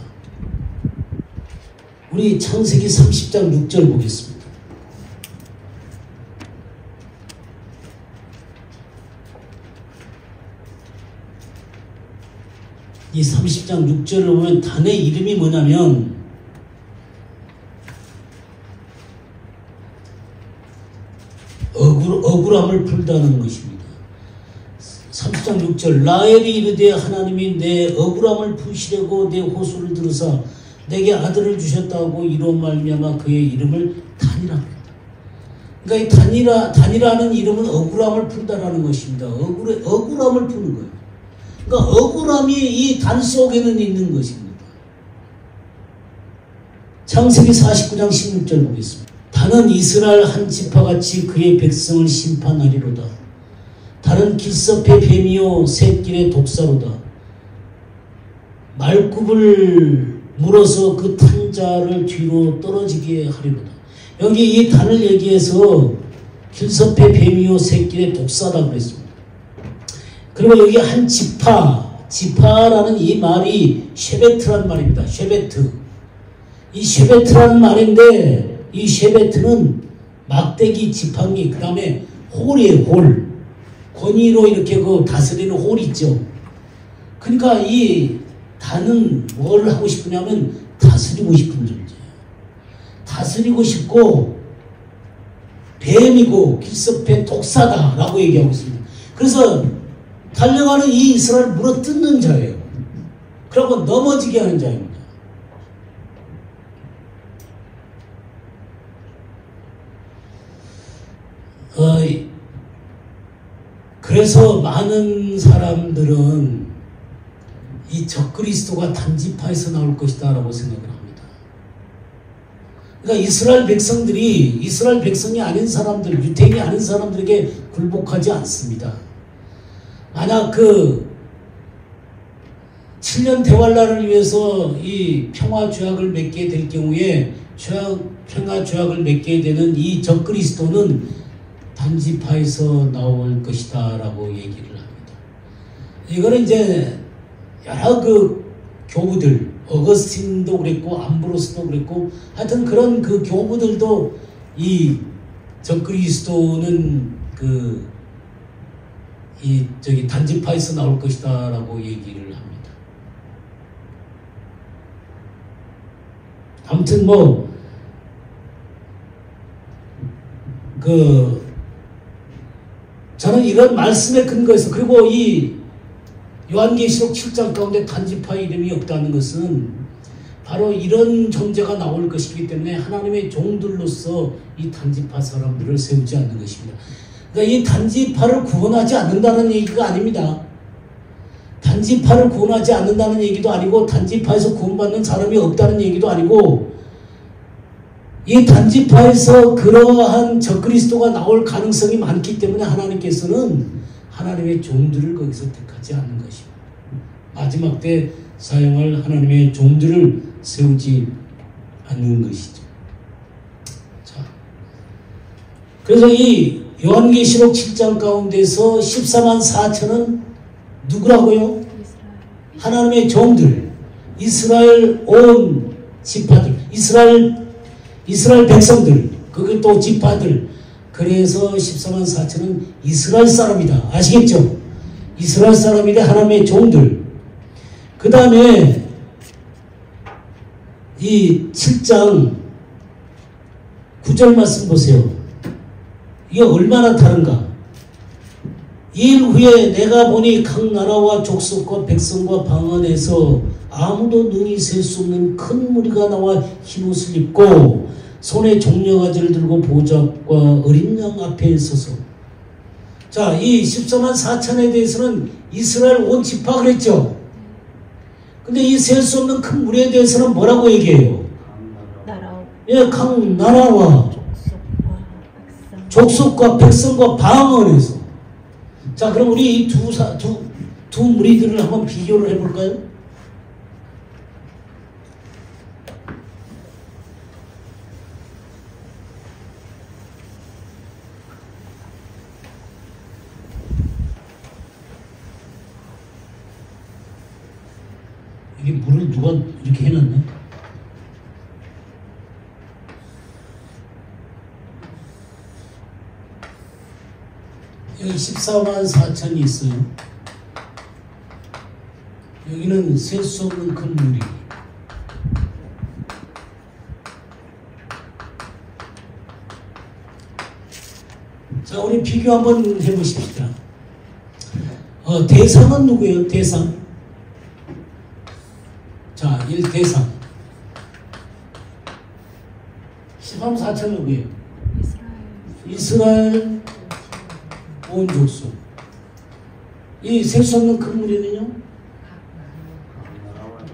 우리 창세기 30장 6절 보겠습니다. 이 30장 6절을 보면 단의 이름이 뭐냐면 억울함을 풀다는 것입니다. 30장 6절 라헬이 이르되 하나님이 내 억울함을 푸시려고 내 호소를 들으사 내게 아들을 주셨다고 이로 말미암아 그의 이름을 단이라 합니다. 그러니까 이 단이라는 이름은 억울함을 푼다라는 것입니다. 억울함을 푸는 거예요. 그러니까 억울함이 이 단 속에는 있는 것입니다. 창세기 49장 16절 보겠습니다. 단은 이스라엘 한 지파같이 그의 백성을 심판하리로다. 단은 길섭의 뱀이요 샛길의 독사로다. 말굽을 물어서 그 탄자를 뒤로 떨어지게 하리로다. 여기 이 단을 얘기해서 길섭의 뱀이요 샛길의 독사다 그랬습니다. 그리고 여기 한 지파라는 이 말이 쉐베트라는 말입니다. 쉐베트. 이 쉐베트라는 말인데 이 쉐베트는 막대기, 지팡이, 그 다음에 홀이에요. 홀. 권위로 이렇게 그 다스리는 홀 있죠. 그러니까 이 단은 뭘 하고 싶으냐면 다스리고 싶은 존재예요. 다스리고 싶고 뱀이고 길섭의 독사다라고 얘기하고 있습니다. 그래서 달려가는 이 이스라엘 물어뜯는 자예요. 그리고 넘어지게 하는 자입니다. 그래서 많은 사람들은 이 적그리스도가 단지파에서 나올 것이다 라고 생각을 합니다. 그러니까 이스라엘 백성이 아닌 사람들, 유대인이 아닌 사람들에게 굴복하지 않습니다. 만약 그 7년 대환란을 위해서 이 평화조약을 맺게 될 경우에 평화조약을 맺게 되는 이 적그리스도는 단지파에서 나올 것이다 라고 얘기를 합니다. 이거는 이제 여러 그 교부들, 어거스틴도 그랬고 암브로스도 그랬고 하여튼 그런 그 교부들도 이 적그리스도는 단지파에서 나올 것이다 라고 얘기를 합니다. 아무튼 저는 이런 말씀에 근거해서, 그리고 이 요한계시록 7장 가운데 단지파 이름이 없다는 것은 바로 이런 존재가 나올 것이기 때문에 하나님의 종들로서 이 단지파 사람들을 세우지 않는 것입니다. 그러니까 이 단지파를 구원하지 않는다는 얘기가 아닙니다. 단지파를 구원하지 않는다는 얘기도 아니고 단지파에서 구원받는 사람이 없다는 얘기도 아니고, 이 단지파에서 그러한 적그리스도가 나올 가능성이 많기 때문에 하나님께서는 하나님의 종들을 거기서 택하지 않는 것입니다. 마지막 때 사용할 하나님의 종들을 세우지 않는 것이죠. 자, 그래서 이 요한계시록 7장 가운데서 14만 4천은 누구라고요? 하나님의 종들, 이스라엘 온 지파들, 이스라엘 백성들, 그게 또 지파들. 그래서 14만 4천은 이스라엘 사람이다. 아시겠죠? 이스라엘 사람이다. 하나님의 종들. 그 다음에 이 7장 9절 말씀 보세요. 이게 얼마나 다른가? 이일 후에 내가 보니 각 나라와 족속과 백성과 방언에서 아무도 눈이 셀 수 없는 큰 무리가 나와 흰옷을 입고 손에 종려가지를 들고 보좌과 어린 양 앞에 서서. 자, 이 14만 4천에 대해서는 이스라엘 온 지파 그랬죠. 근데 이 셀 수 없는 큰 무리에 대해서는 뭐라고 얘기해요? 예, 각 나라와 족속과 백성과 방언에서. 자, 그럼 우리 이 두 무리들을 한번 비교를 해볼까요? 이게 물을 누가 이렇게 해놨네? 여기 14만 4천이 있어요. 여기는 셀 수 없는 큰 물이. 자, 우리 비교 한번 해보십시다. 대상은 누구예요? 대상. 자, 1대상. 14만 4천 누구예요? 이스라엘 온 족속. 이 셀 수 없는 큰 무리는요?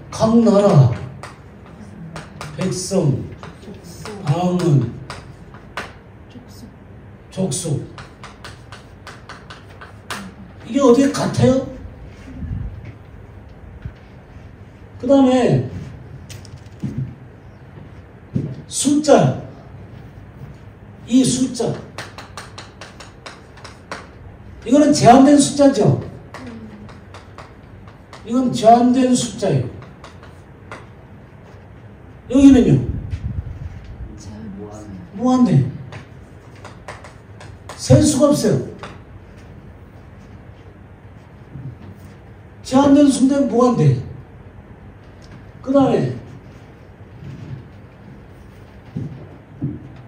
각 나라, 백성, 방언, 족속. 이게 어떻게 같아요? 그 다음에 숫자. 이 숫자. 이거는 제한된 숫자죠. 이건 제한된 숫자예요. 여기는요? 무한대. 셀 수가 없어요. 제한된 숫자는 무한대. 그 다음에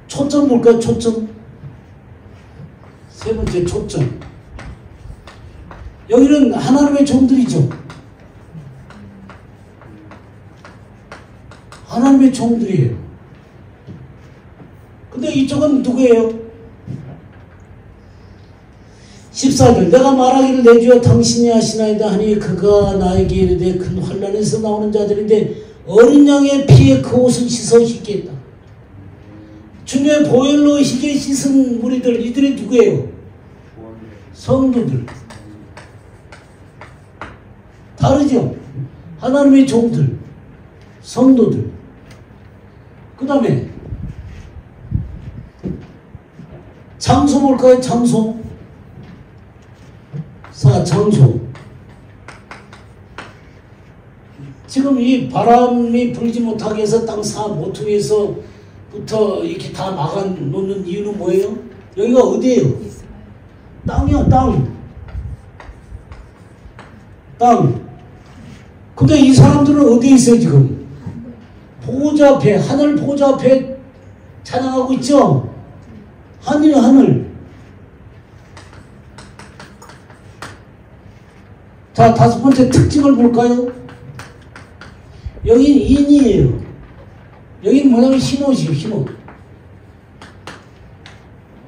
초점 볼까요? 초점. 세 번째 초점. 여기는 하나님의 종들이죠. 하나님의 종들이에요. 근데 이쪽은 누구예요? 14절 내가 말하기를 내 주여 당신이 하시나이다 하니 그가 나에게 이르되 큰 환난에서 나오는 자들인데 어린 양의 피에 그 옷을 씻어 씻게 했다. 주님의 보혈로 희게 씻은 무리들 이들이 누구예요? 성도들. 다르죠? 하나님의 종들, 성도들. 그 다음에 장소 볼까요? 장소. 장소. 지금 이 바람이 불지 못하게 해서 땅 모퉁이에서부터 이렇게 다 막아놓는 이유는 뭐예요? 여기가 어디예요? 땅이야, 땅. 땅. 근데 이 사람들은 어디에 있어요, 지금? 보호자 앞에, 하늘 보호자 앞에 찬양하고 있죠? 하늘, 하늘. 자, 다섯 번째 특징을 볼까요? 여긴 인이에요. 여긴 뭐냐면 흰옷이에요, 흰옷.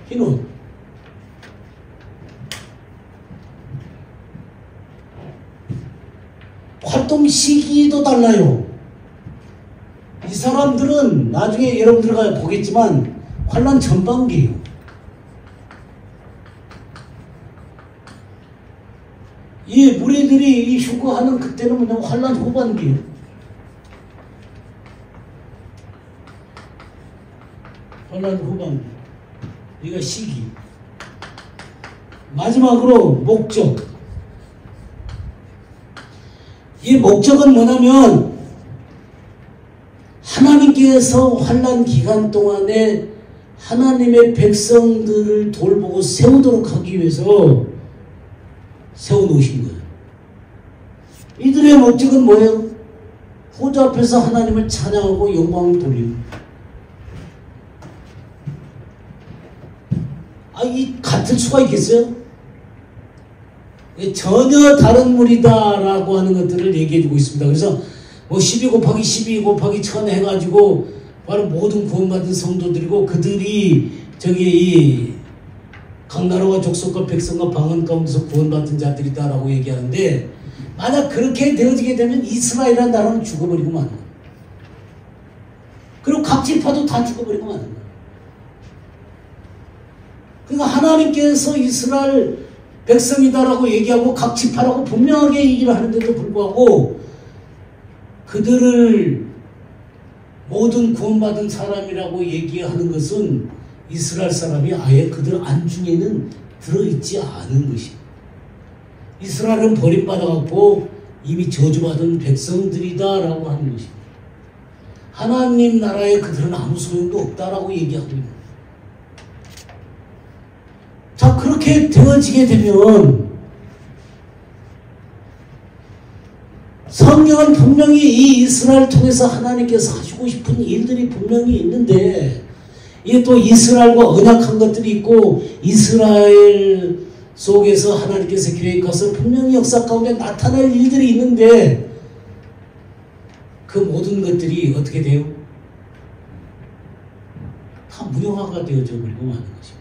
흰옷. 활동 시기도 달라요. 이 사람들은 나중에 여러분들과 보겠지만 환난 전반기예요. 이 무리들이 이 휴거하는 그때는 뭐냐면 환난 후반기예요. 환난 후반기. 이거 시기. 마지막으로 목적. 이 목적은 뭐냐면 하나님께서 환난 기간 동안에 하나님의 백성들을 돌보고 세우도록 하기 위해서 세워놓으신 거예요. 이들의 목적은 뭐예요? 보좌 앞에서 하나님을 찬양하고 영광을 돌리고. 이 같을 수가 있겠어요? 전혀 다른 무리다라고 하는 것들을 얘기해주고 있습니다. 그래서 뭐 12 곱하기 12 곱하기 1000 해가지고 바로 모든 구원받은 성도들이고 그들이 이 각 나라와 족속과 백성과 방언 가운데서 구원받은 자들이다라고 얘기하는데 만약 그렇게 되어지게 되면 이스라엘이라는 나라는 죽어버리고 마는 거예요. 그리고 각 지파도 다 죽어버리고 마는 거예요. 그러니까 하나님께서 이스라엘 백성이다라고 얘기하고 각 지파라고 분명하게 얘기를 하는데도 불구하고 그들을 모든 구원받은 사람이라고 얘기하는 것은 이스라엘 사람이 아예 그들 안중에는 들어있지 않은 것입니다. 이스라엘은 버림받아갖고 이미 저주받은 백성들이다라고 하는 것입니다. 하나님 나라에 그들은 아무 소용도 없다라고 얘기하고 있는 거예요. 자, 그렇게 되어지게 되면 성경은 분명히 이 이스라엘 통해서 하나님께서 하시고 싶은 일들이 분명히 있는데 이게 또 이스라엘과 언약한 것들이 있고 이스라엘 속에서 하나님께서 계획하신 분명히 역사 가운데 나타날 일들이 있는데 그 모든 것들이 어떻게 돼요? 다 무효화가 되어져 버리고 마는 것입니다.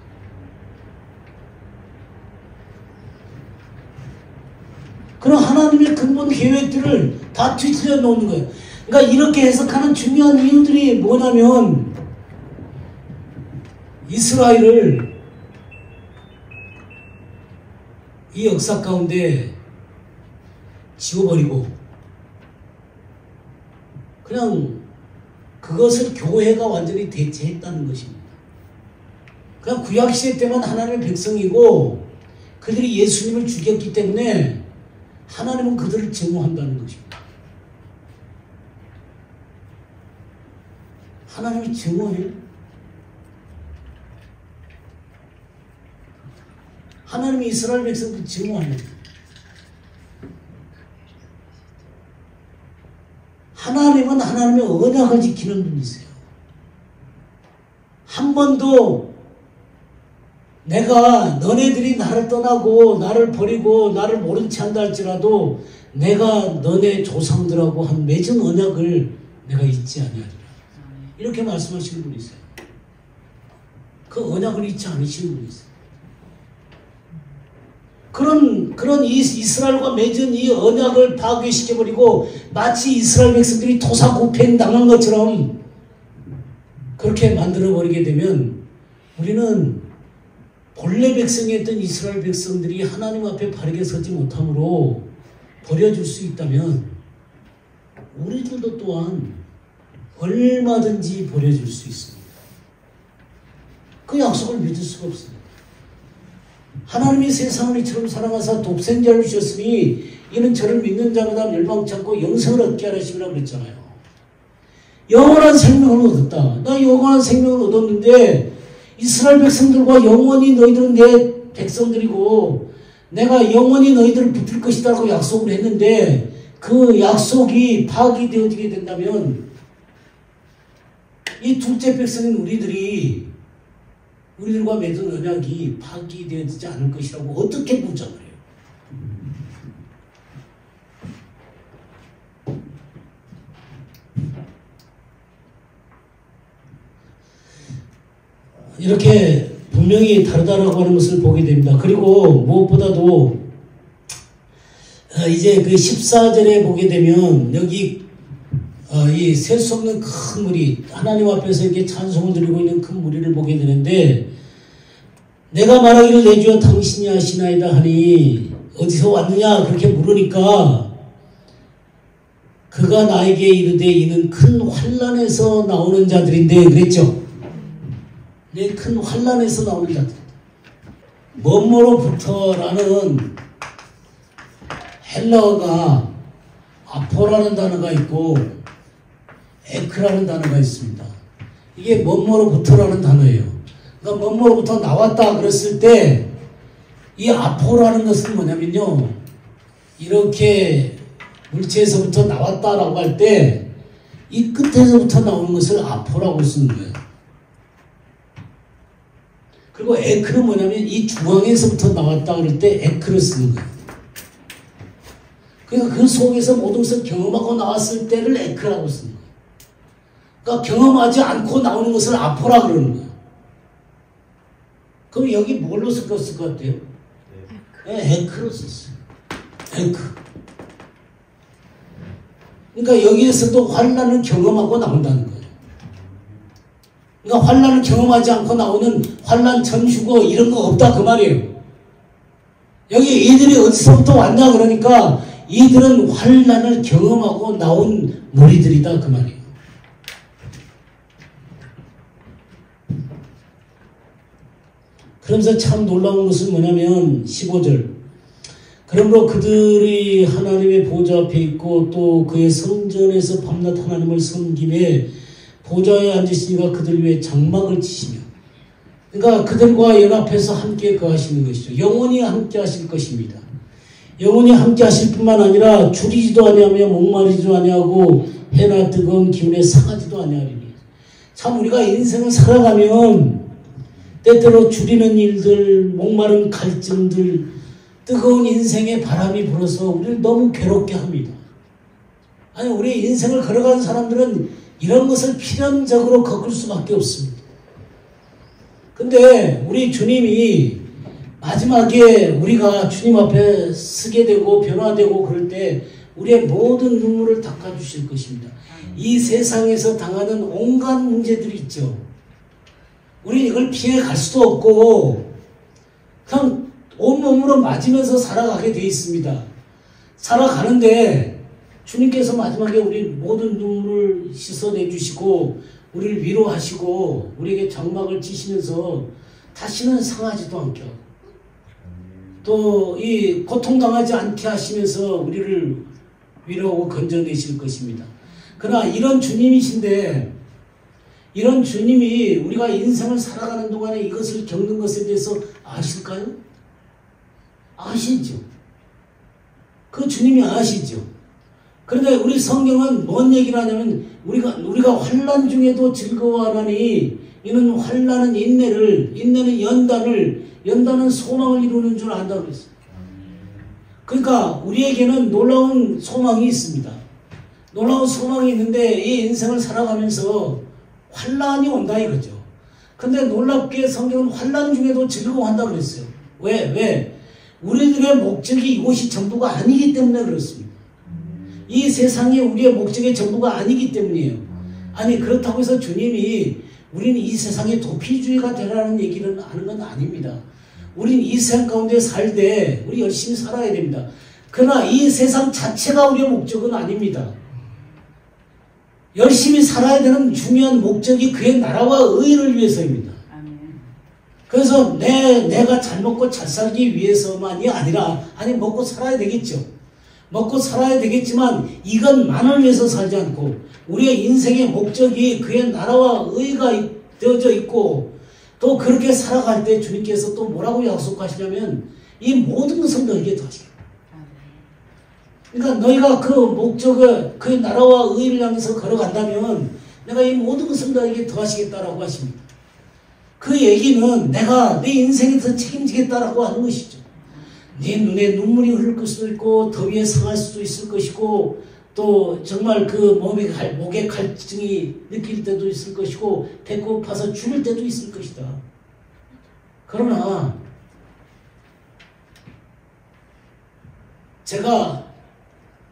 그런 하나님의 근본 계획들을 다 뒤틀려 놓는 거예요. 그러니까 이렇게 해석하는 중요한 이유들이 뭐냐면 이스라엘을 이 역사 가운데 지워버리고 그냥 그것을 교회가 완전히 대체했다는 것입니다. 그냥 구약시대 때만 하나님의 백성이고 그들이 예수님을 죽였기 때문에 하나님은 그들을 증오한다는 것입니다. 하나님이 증오해요? 하나님이 이스라엘 백성들 증오해요. 하나님은 하나님의 언약을 지키는 분이세요. 한 번도 내가 너네들이 나를 떠나고 나를 버리고 나를 모른 채 한다 할지라도 내가 너네 조상들하고 한 맺은 언약을 내가 잊지 아니하리라. 이렇게 말씀하시는 분이 있어요. 그 언약을 잊지 않으시는 분이 있어요. 그런 이스라엘과 맺은 이 언약을 파괴시켜버리고 마치 이스라엘 백성들이 토사구팽 당한 것처럼 그렇게 만들어버리게 되면 우리는 본래 백성이었던 이스라엘 백성들이 하나님 앞에 바르게 서지 못함으로 버려질 수 있다면 우리들도 또한 얼마든지 버려질 수 있습니다. 그 약속을 믿을 수가 없습니다. 하나님이 세상을 이처럼 사랑하사 독생자를 주셨으니 이는 저를 믿는 자마다 멸망치 않고 영생을 얻게 하시리라 그랬잖아요. 영원한 생명을 얻었다. 나 영원한 생명을 얻었는데 이스라엘 백성들과 영원히 너희들은 내 백성들이고 내가 영원히 너희들을 붙들 것이라고 약속을 했는데 그 약속이 파기되어지게 된다면 이 둘째 백성인 우리들과 맺은 언약이 파기되어지지 않을 것이라고 어떻게 보장을 해요? 이렇게 분명히 다르다라고 하는 것을 보게 됩니다. 그리고 무엇보다도 이제 그 14절에 보게 되면 여기 이 셀 수 없는 큰 무리, 하나님 앞에서 이렇게 찬송을 드리고 있는 큰 무리를 보게 되는데 내가 말하기를 내 주여 당신이 하시나이다 하니 어디서 왔느냐 그렇게 물으니까 그가 나에게 이르되 이는 큰 환난에서 나오는 자들인데 그랬죠. 네, 큰 환난에서 나오는 자들. 뭐뭐로부터라는 헬라어가 아포라는 단어가 있고 에크라는 단어가 있습니다. 이게 뭐뭐로부터라는 단어예요. 그러니까 뭐뭐로부터 나왔다 그랬을 때 이 아포라는 것은 뭐냐면요. 이렇게 물체에서부터 나왔다라고 할 때 이 끝에서부터 나오는 것을 아포라고 쓰는 거예요. 그리고 에크는 뭐냐면 이 중앙에서부터 나왔다 그럴 때 에크를 쓰는 거예요. 그러니까 그 속에서 모든 것을 경험하고 나왔을 때를 에크라고 쓰는 거예요. 그러니까 경험하지 않고 나오는 것을 아포라 그러는 거예요. 그럼 여기 뭘로 쓸 것 같아요? 네, 에크로 썼어요. 에크. 그러니까 여기에서도 환난을 경험하고 나온다는 거예요. 그러니까 환난을 경험하지 않고 나오는 환난 전후고 이런 거 없다 그 말이에요. 여기 이들이 어디서부터 왔냐 그러니까 이들은 환난을 경험하고 나온 무리들이다 그 말이에요. 그러면서 참 놀라운 것은 뭐냐면 15절 그러므로 그들이 하나님의 보좌 앞에 있고 또 그의 성전에서 밤낮 하나님을 섬김에 보좌에 앉으시니가 그들 위에 장막을 치시며 그러니까 그들과 연합해서 함께 거하시는 것이죠. 영원히 함께 하실 것입니다. 영원히 함께 하실 뿐만 아니라 줄이지도 아니하며 목마르지도 아니하고 해나 뜨거운 기운에 상하지도 아니하리니 참 우리가 인생을 살아가면 때때로 줄이는 일들, 목마른 갈증들, 뜨거운 인생의 바람이 불어서 우리를 너무 괴롭게 합니다. 아니 우리 인생을 걸어가는 사람들은 이런 것을 필연적으로 겪을 수밖에 없습니다. 근데 우리 주님이 마지막에 우리가 주님 앞에 서게 되고 변화되고 그럴 때 우리의 모든 눈물을 닦아주실 것입니다. 이 세상에서 당하는 온갖 문제들이 있죠. 우리는 이걸 피해 갈 수도 없고 그냥 온몸으로 맞으면서 살아가게 돼 있습니다. 살아가는데 주님께서 마지막에 우리 모든 눈물을 씻어내 주시고 우리를 위로하시고 우리에게 장막을 치시면서 다시는 상하지도 않게 하고 또 이 고통당하지 않게 하시면서 우리를 위로하고 건져내실 것입니다. 그러나 이런 주님이신데 이런 주님이 우리가 인생을 살아가는 동안에 이것을 겪는 것에 대해서 아실까요? 아시죠. 그 주님이 아시죠. 그런데 우리 성경은 뭔 얘기를 하냐면 우리가 환난 중에도 즐거워하나니 이는 환난은 인내는 연단을 연단은 소망을 이루는 줄 안다고 그랬어요. 그러니까 우리에게는 놀라운 소망이 있습니다. 놀라운 소망이 있는데 이 인생을 살아가면서 환난이 온다 이거죠. 근데 놀랍게 성경은 환난 중에도 즐거워한다고 그랬어요. 왜? 우리들의 목적이 이곳이 전부가 아니기 때문에 그렇습니다. 이 세상이 우리의 목적의 전부가 아니기 때문이에요. 아니 그렇다고 해서 주님이 우리는 이 세상의 도피주의가 되라는 얘기를 하는 건 아닙니다. 우리는 이 세상 가운데 살 때 우리 열심히 살아야 됩니다. 그러나 이 세상 자체가 우리의 목적은 아닙니다. 열심히 살아야 되는 중요한 목적이 그의 나라와 의를 위해서입니다. 그래서 내가 잘 먹고 잘 살기 위해서만이 아니라 먹고 살아야 되겠죠. 먹고 살아야 되겠지만 이것만을 위해서 살지 않고 우리의 인생의 목적이 그의 나라와 의가 되어져 있고 또 그렇게 살아갈 때 주님께서 또 뭐라고 약속하시냐면 이 모든 것을 너에게 더하시겠다. 그러니까 너희가 그 목적을 그의 나라와 의를 향해서 걸어간다면 내가 이 모든 것을 너에게 더하시겠다라고 하십니다. 그 얘기는 내가 내 인생에서 책임지겠다라고 하는 것이죠. 네 눈에 눈물이 흐를 수도 있고 더위에 상할 수도 있을 것이고 또 정말 그 목에 갈증이 느낄 때도 있을 것이고 배고파서 죽을 때도 있을 것이다. 그러나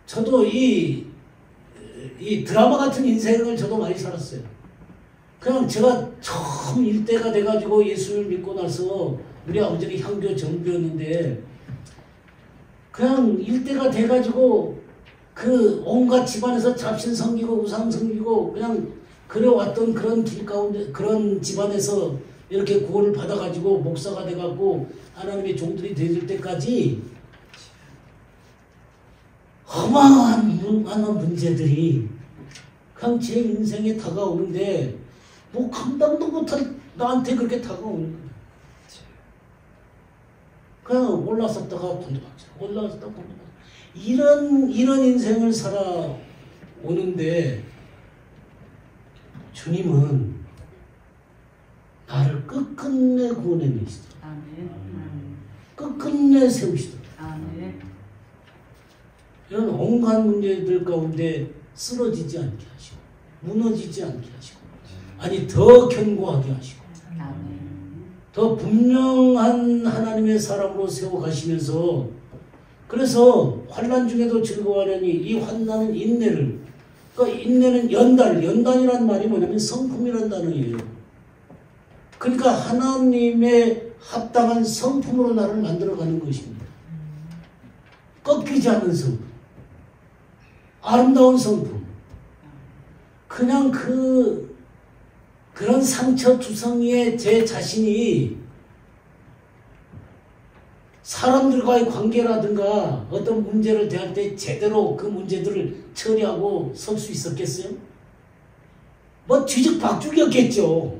저도 이 드라마 같은 인생을 저도 많이 살았어요. 그냥 제가 처음 일대가 돼가지고 예수를 믿고 나서 우리 아버지는 향교 정부였는데 그냥 일대가 돼가지고 그 온갖 집안에서 잡신 섬기고 우상 섬기고 그냥 그래왔던 그런 길 가운데 그런 집안에서 이렇게 구원을 받아가지고 목사가 돼갖고 하나님의 종들이 되질 때까지 어마어마한 문제들이 그냥 제 인생에 다가오는데 뭐 감당도 못할 나한테 그렇게 다가오는 거예요. 그냥 올라섰다가 던져봤죠. 올라섰다가 던져봤죠. 이런 인생을 살아오는데 주님은 나를 끝끝내 구원해내시더라. 끝끝내 세우시더라. 이런 온갖 문제들 가운데 쓰러지지 않게 하시고 무너지지 않게 하시고 아니 더 견고하게 하시고 더 분명한 하나님의 사람으로 세워가시면서 그래서 환난 중에도 즐거워하려니 이 환난은 인내를 그러니까 인내는 연단이라는 말이 뭐냐면 성품이라는 단어예요. 그러니까 하나님의 합당한 성품으로 나를 만들어가는 것입니다. 꺾이지 않는 성품, 아름다운 성품. 그냥 그런 상처 투성이에 제 자신이 사람들과의 관계라든가 어떤 문제를 대할 때 제대로 그 문제들을 처리하고 설 수 있었겠어요? 뭐 뒤죽박죽이었겠죠.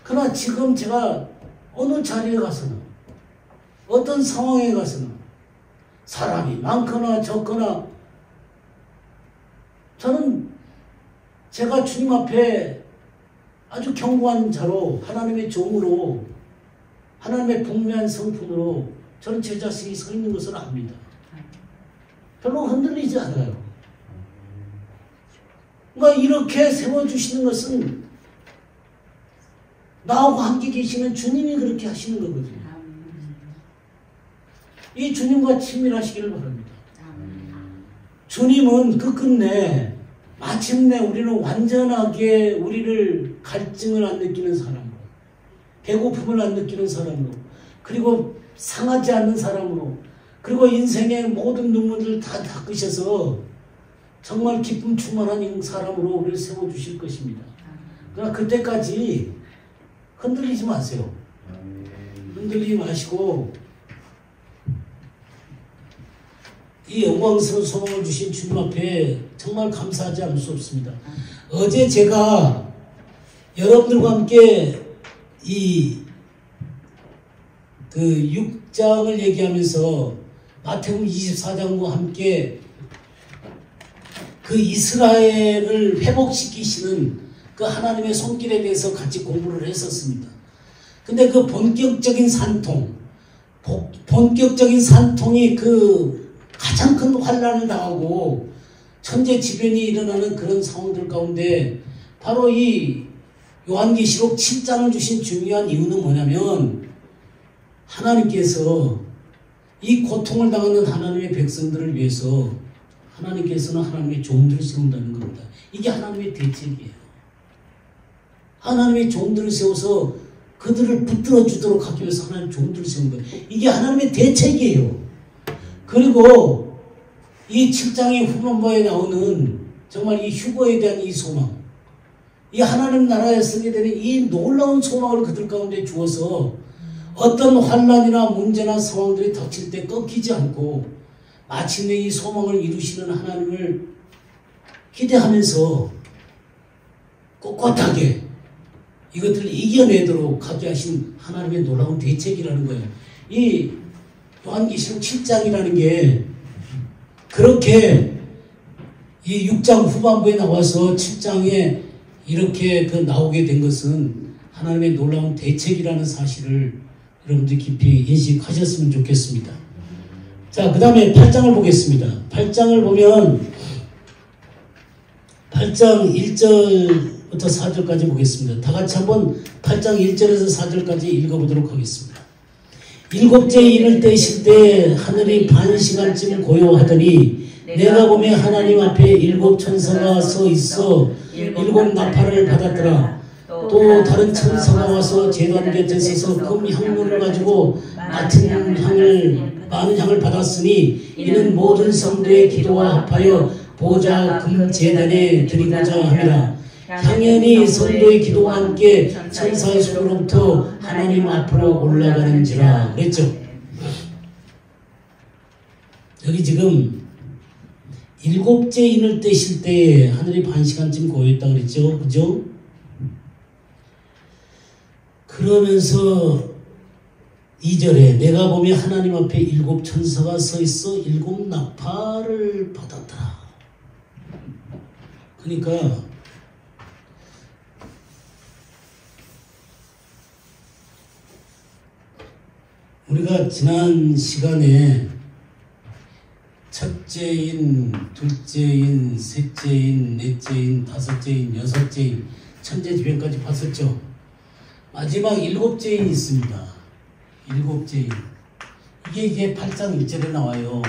그러나 지금 제가 어느 자리에 가서는 어떤 상황에 가서는 사람이 많거나 적거나 저는 제가 주님 앞에 아주 견고한 자로 하나님의 종으로 하나님의 분명한 성품으로 저는 제 자신이 서 있는 것을 압니다. 별로 흔들리지 않아요. 그러니까 이렇게 세워주시는 것은 나하고 함께 계시는 주님이 그렇게 하시는 거거든요. 이 주님과 친밀하시기를 바랍니다. 주님은 끝끝내 마침내 우리는 완전하게 우리를 갈증을 안 느끼는 사람으로 배고픔을 안 느끼는 사람으로 그리고 상하지 않는 사람으로 그리고 인생의 모든 눈물을 다 닦으셔서 정말 기쁨 충만한 사람으로 우리를 세워주실 것입니다. 그러나 그때까지 흔들리지 마세요. 흔들리지 마시고 이 영광스러운 소망을 주신 주님 앞에 정말 감사하지 않을 수 없습니다. 어제 제가 여러분들과 함께 그 6장을 얘기하면서 마태복음 24장과 함께 그 이스라엘을 회복시키시는 그 하나님의 손길에 대해서 같이 공부를 했었습니다. 근데 그 본격적인 산통, 본격적인 산통이 그 가장 큰 환란을 당하고 천재지변이 일어나는 그런 상황들 가운데 바로 이 요한계시록 7장을 주신 중요한 이유는 뭐냐면 하나님께서 이 고통을 당하는 하나님의 백성들을 위해서 하나님께서는 하나님의 종들을 세운다는 겁니다. 이게 하나님의 대책이에요. 하나님의 종들을 세워서 그들을 붙들어 주도록 하기 위해서 하나님 종들을 세운 거예요. 이게 하나님의 대책이에요. 그리고 이 7장의 후반부에 나오는 정말 이 휴거에 대한 이 소망, 이 하나님 나라에 서게 되는 이 놀라운 소망을 그들 가운데 주어서 어떤 환난이나 문제나 상황들이 닥칠 때 꺾이지 않고 마침내 이 소망을 이루시는 하나님을 기대하면서 꼿꼿하게 이것들을 이겨내도록 하게 하신 하나님의 놀라운 대책이라는 거예요. 이 요한계시록 7장이라는 게 그렇게 이 6장 후반부에 나와서 7장에 이렇게 나오게 된 것은 하나님의 놀라운 대책이라는 사실을 여러분들 깊이 인식하셨으면 좋겠습니다. 자, 그 다음에 8장을 보겠습니다. 8장을 보면 8장 1절부터 4절까지 보겠습니다. 다 같이 한번 8장 1절에서 4절까지 읽어보도록 하겠습니다. 일곱째 인을 떼실 때 하늘이 반 시간쯤 고요하더니 내가 보매 하나님 앞에 일곱 천사가 서 있어 일곱 나팔을 받았더라. 또 다른 천사가 와서 제단 곁에 서서 금 향로를 가지고 많은 향을 받았으니 이는 모든 성도의 기도와 합하여 보좌 금 제단에 드리고자 합니다. 향연이 성도의 기도와 함께 천사의 손으로부터 하나님 앞으로 올라가는지라 그랬죠. 여기 지금 일곱째 인을 떼실 때 하늘이 반 시간쯤 고요했다 그랬죠. 그죠? 그러면서 2절에 내가 보면 하나님 앞에 일곱 천사가 서 있어 일곱 나팔을 받았더라. 그러니까 우리가 지난 시간에 첫째인, 둘째인, 셋째인, 넷째인, 다섯째인, 여섯째인, 천재지변까지 봤었죠. 마지막 일곱째인이 있습니다. 일곱째인. 이게 8장 1절에 나와요.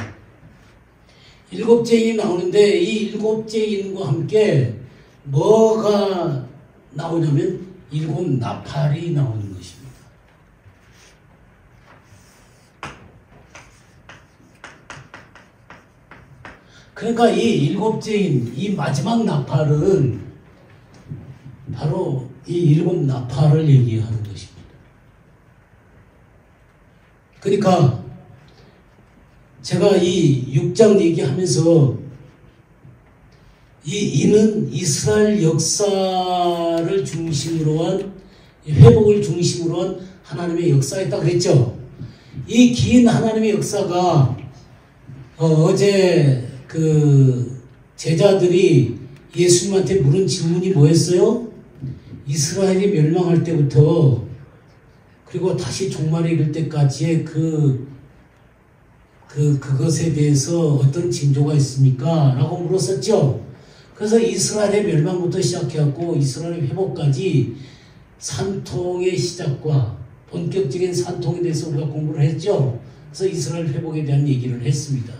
일곱째인이 나오는데 이 일곱째인과 함께 뭐가 나오냐면 일곱 나팔이 나오는 것입니다. 그러니까 이 일곱째인, 이 마지막 나팔은 바로 이 일곱 나팔을 얘기하는 것입니다. 그러니까 제가 이 6장 얘기하면서 이 이는 이스라엘 역사를 중심으로 한 회복을 중심으로 한 하나님의 역사였다 그랬죠. 이 긴 하나님의 역사가 어제 그 제자들이 예수님한테 물은 질문이 뭐였어요? 이스라엘이 멸망할 때부터 그리고 다시 종말에 이를 때까지의 그것에 대해서 어떤 징조가 있습니까? 라고 물었었죠. 그래서 이스라엘의 멸망부터 시작해갖고 이스라엘의 회복까지 산통의 시작과 본격적인 산통에 대해서 우리가 공부를 했죠. 그래서 이스라엘 회복에 대한 얘기를 했습니다.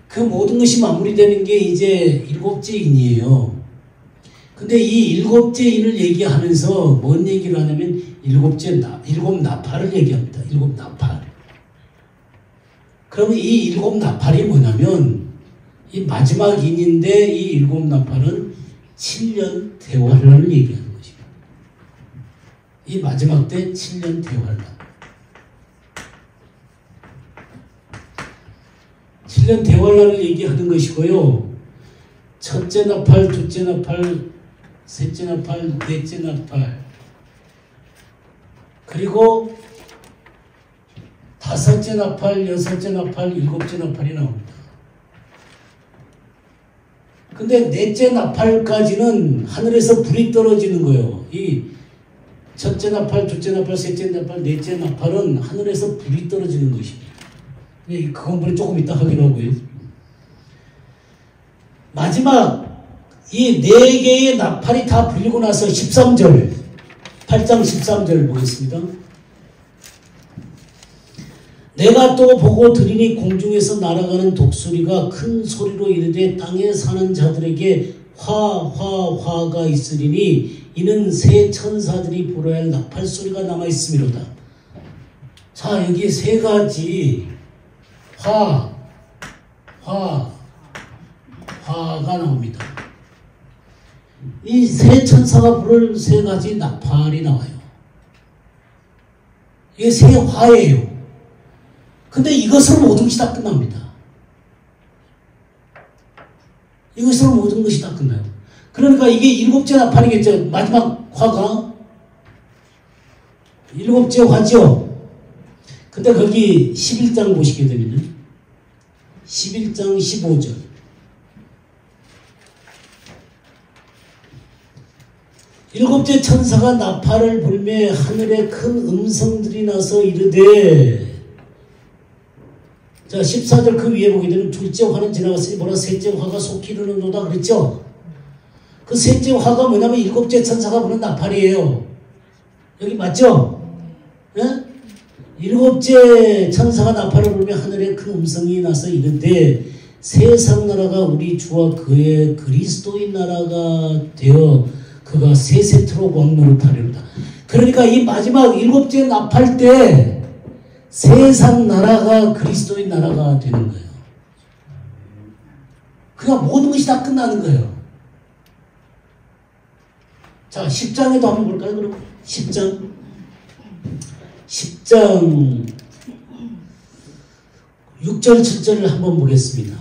그 모든 것이 마무리되는 게 이제 일곱째 인이에요. 근데 이 일곱째 인을 얘기하면서 뭔 얘기를 하냐면 일곱 나팔을 얘기합니다. 일곱 나팔. 그러면 이 일곱 나팔이 뭐냐면 이 마지막 인인데 이 일곱 나팔은 7년 대환란을 얘기하는 것입니다. 이 마지막 때 7년 대환란. 7년 대환란을 얘기하는 것이고요. 첫째 나팔, 둘째 나팔, 셋째 나팔, 넷째 나팔, 그리고 다섯째 나팔, 여섯째 나팔, 일곱째 나팔이 나옵니다. 근데 넷째 나팔까지는 하늘에서 불이 떨어지는 거예요. 이 첫째 나팔, 둘째 나팔, 셋째 나팔, 넷째 나팔은 하늘에서 불이 떨어지는 것입니다. 그건 조금 이따 하기로 하고요. 마지막 이 4개의 나팔이 다 불리고 나서 13절, 8장 13절 보겠습니다. 내가 또 보고 들으니 공중에서 날아가는 독수리가 큰 소리로 이르되 땅에 사는 자들에게 화가 있으리니 이는 새 천사들이 불어야 할 나팔 소리가 남아 있음이로다. 자, 여기 세 가지 화가 나옵니다. 이 새 천사가 부를 세 가지 나팔이 나와요. 이게 세 화예요. 근데 이것으로 모든 것이 다 끝납니다. 이것으로 모든 것이 다 끝나요. 그러니까 이게 7째 나팔이겠죠. 마지막 화가 7째 화죠. 근데 거기 11장 보시게 되면요. 11장 15절. 일곱째 천사가 나팔을 불매 하늘에 큰 음성들이 나서 이르되, 자 14절 그 위에 보게 되면 둘째 화는 지나갔으니 뭐라 셋째 화가 속히 이르는도다 그랬죠. 그 셋째 화가 뭐냐면 7째 천사가 부는 나팔이에요. 여기 맞죠? 예? 7째 천사가 나팔을 불며 하늘에 큰 음성이 나서 이르되 세상 나라가 우리 주와 그의 그리스도의 나라가 되어 그가 세세토록 왕노릇하리로다. 그러니까 이 마지막 7째 나팔 때 세상 나라가 그리스도의 나라가 되는 거예요. 그러니까 모든 것이 다 끝나는 거예요. 자, 10장에도 한번 볼까요? 그럼 10장 6절 7절을 한번 보겠습니다.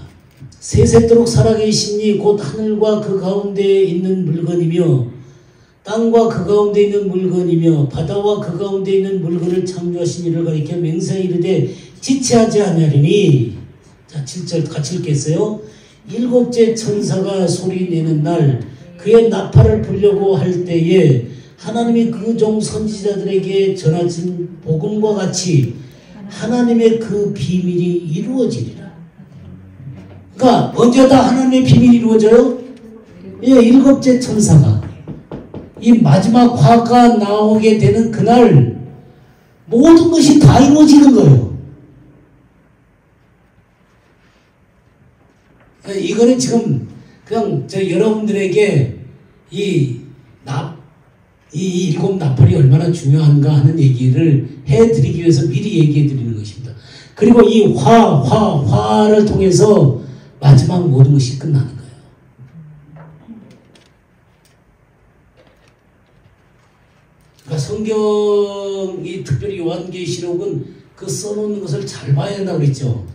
세세토록 살아계시니 곧 하늘과 그 가운데에 있는 물건이며 땅과 그 가운데 있는 물건이며 바다와 그 가운데 있는 물건을 창조하신 이를 가리켜 맹세하여 이르되 지체하지 아니하리니. 자 7절 같이 읽겠어요. 7째 천사가 소리내는 날 그의 나팔을 불려고 할 때에 하나님이 그 종 선지자들에게 전하신 복음과 같이 하나님의 그 비밀이 이루어지리라. 그러니까 언제다 하나님의 비밀이 이루어져요? 예, 7째 천사가 이 마지막 화가 나오게 되는 그날 모든 것이 다 이루어지는 거예요. 이거는 지금 그냥 여러분들에게 이 7 나팔이 얼마나 중요한가 하는 얘기를 해드리기 위해서 미리 얘기해 드리는 것입니다. 그리고 이 화를 통해서 마지막 모든 것이 끝나는 거예요. 그러니까 성경이 특별히 요한계시록은 그 써놓는 것을 잘 봐야 한다고 그랬죠.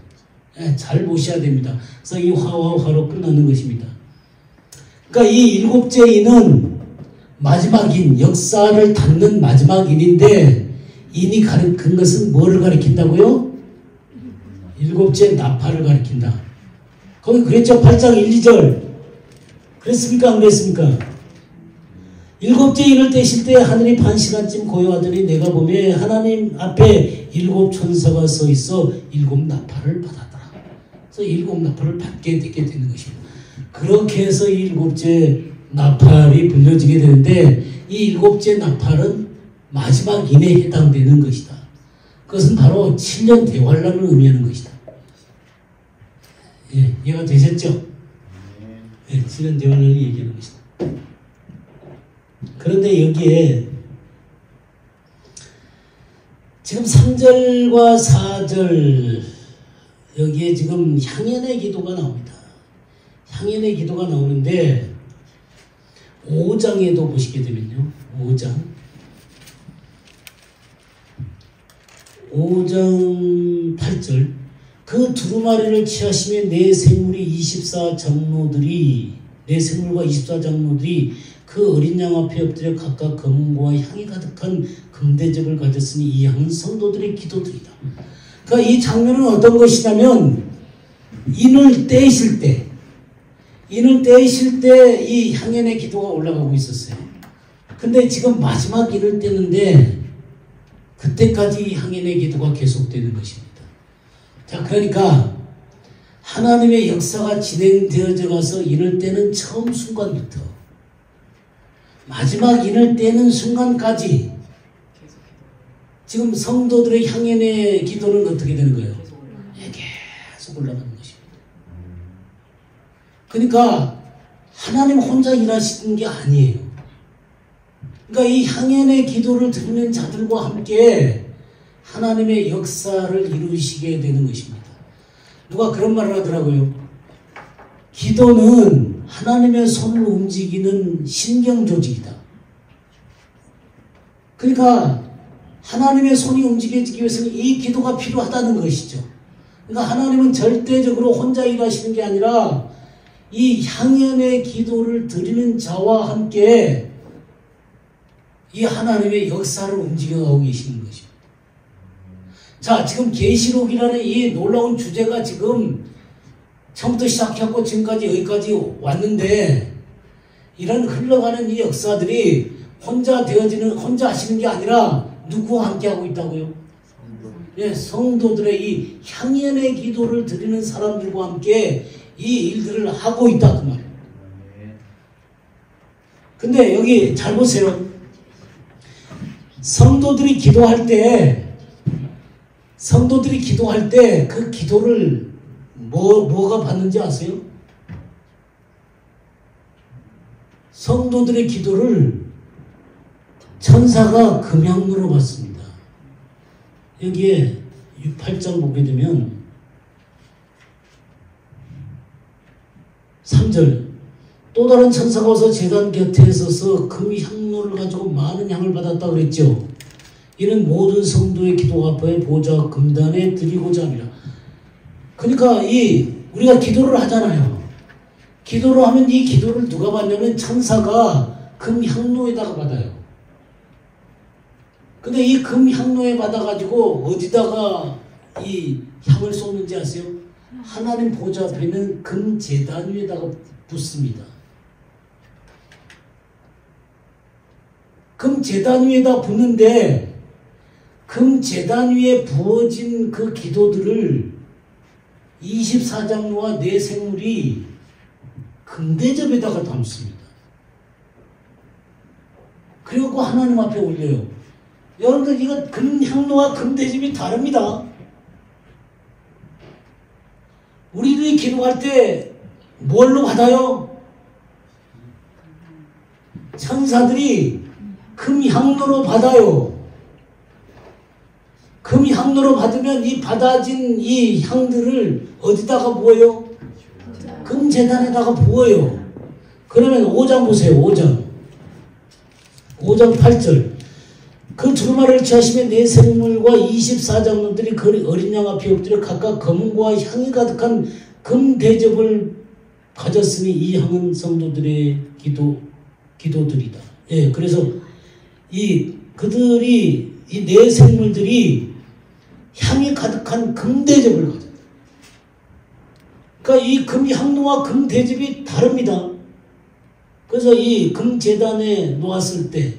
예, 잘 보셔야 됩니다. 그래서 이 화로 끝나는 것입니다. 그러니까 이 7째 인은 마지막인, 역사를 닫는 마지막인인데 인이 가리킨 것은 뭐를 가리킨다고요? 7째 나팔을 가리킨다. 거기 그랬죠. 8장 1, 2절. 그랬습니까? 안 그랬습니까? 7째 인을 떼실 때 하늘이 반 시간쯤 고요하더니 내가 보매 하나님 앞에 7 천사가 서 있어 7 나팔을 받았더라. 그래서 7 나팔을 받게 되게 되는 것입니다. 그렇게 해서 이 7째 나팔이 불려지게 되는데 이 7째 나팔은 마지막 인에 해당되는 것이다. 그것은 바로 7년 대환란을 의미하는 것이다. 예, 이해가 되셨죠? 예, 7년 대환란을 얘기하는 것이다. 그런데 여기에 지금 3절과 4절 여기에 지금 향연의 기도가 나옵니다. 향연의 기도가 나오는데 5장에도 보시게 되면요. 5장 8절 그 두루마리를 취하시며 내 생물과 24장로들이 그 어린 양 앞에 엎드려 각각 검은고와 향이 가득한 금대접을 가졌으니 이 향은 성도들의 기도들이다. 그러니까 이 장면은 어떤 것이냐면 인을 떼실 때 이 향연의 기도가 올라가고 있었어요. 근데 지금 마지막 일을 때는데 그때까지 향연의 기도가 계속되는 것입니다. 자, 그러니까 하나님의 역사가 진행되어져 가서 이럴 때는 처음 순간부터 마지막 이럴 때는 순간까지 지금 성도들의 향연의 기도는 어떻게 되는 거예요? 계속 올라가는 것입니다. 그러니까 하나님 혼자 일하시는 게 아니에요. 그러니까 이 향연의 기도를 드리는 자들과 함께 하나님의 역사를 이루시게 되는 것입니다. 누가 그런 말을 하더라고요. 기도는 하나님의 손을 움직이는 신경조직이다. 그러니까 하나님의 손이 움직여지기 위해서는 이 기도가 필요하다는 것이죠. 그러니까 하나님은 절대적으로 혼자 일하시는 게 아니라 이 향연의 기도를 드리는 자와 함께 이 하나님의 역사를 움직여가고 계시는 것입니다. 자, 지금 계시록이라는 이 놀라운 주제가 지금 처음부터 시작하고 지금까지 여기까지 왔는데 이런 흘러가는 이 역사들이 혼자 하시는 게 아니라 누구와 함께 하고 있다고요? 예, 성도들의 이 향연의 기도를 드리는 사람들과 함께 이 일들을 하고 있다 그 말이에요. 근데 여기 잘 보세요. 성도들이 기도할 때 그 기도를 뭐가 받는지 아세요? 성도들의 기도를 천사가 금향로로 받습니다. 여기에 8장 보게 되면 3절 또 다른 천사가 와서 제단 곁에 서서 금향로를 가지고 많은 향을 받았다 그랬죠. 이는 모든 성도의 기도 앞에 보좌 금단에 드리고자 합니다. 그러니까 우리가 기도를 하잖아요. 기도를 하면 이 기도를 누가 받냐면 천사가 금향로에다가 받아요. 근데 이 금향로에 받아가지고 어디다가 이 향을 쏟는지 아세요? 하나님 보좌 앞에 있는 금제단 위에다가 붓습니다. 금제단 위에다 붓는데 금제단 위에 부어진 그 기도들을 24장로와 네 생물이 금대접에다가 담습니다. 그리고 하나님 앞에 올려요. 여러분들 이거 금향로와 금대접이 다릅니다. 우리들이 기도할 때 뭘로 받아요? 천사들이 금향로로 받아요. 금향로로 받으면 이 받아진 이 향들을 어디다가 부어요? 금제단에다가 부어요. 그러면 5장 보세요. 5장 8절 그 두루마리를 취하시면 네 생물과 24장로들이 그 어린 양 앞에 엎드려 각각 검과 향이 가득한 금대접을 가졌으니 이 향은 성도들의 기도들이다. 예, 그래서 이 네 생물들이 향이 가득한 금대접을 가졌다. 그러니까 이 금향로와 금대접이 다릅니다. 그래서 이 금제단에 놓았을 때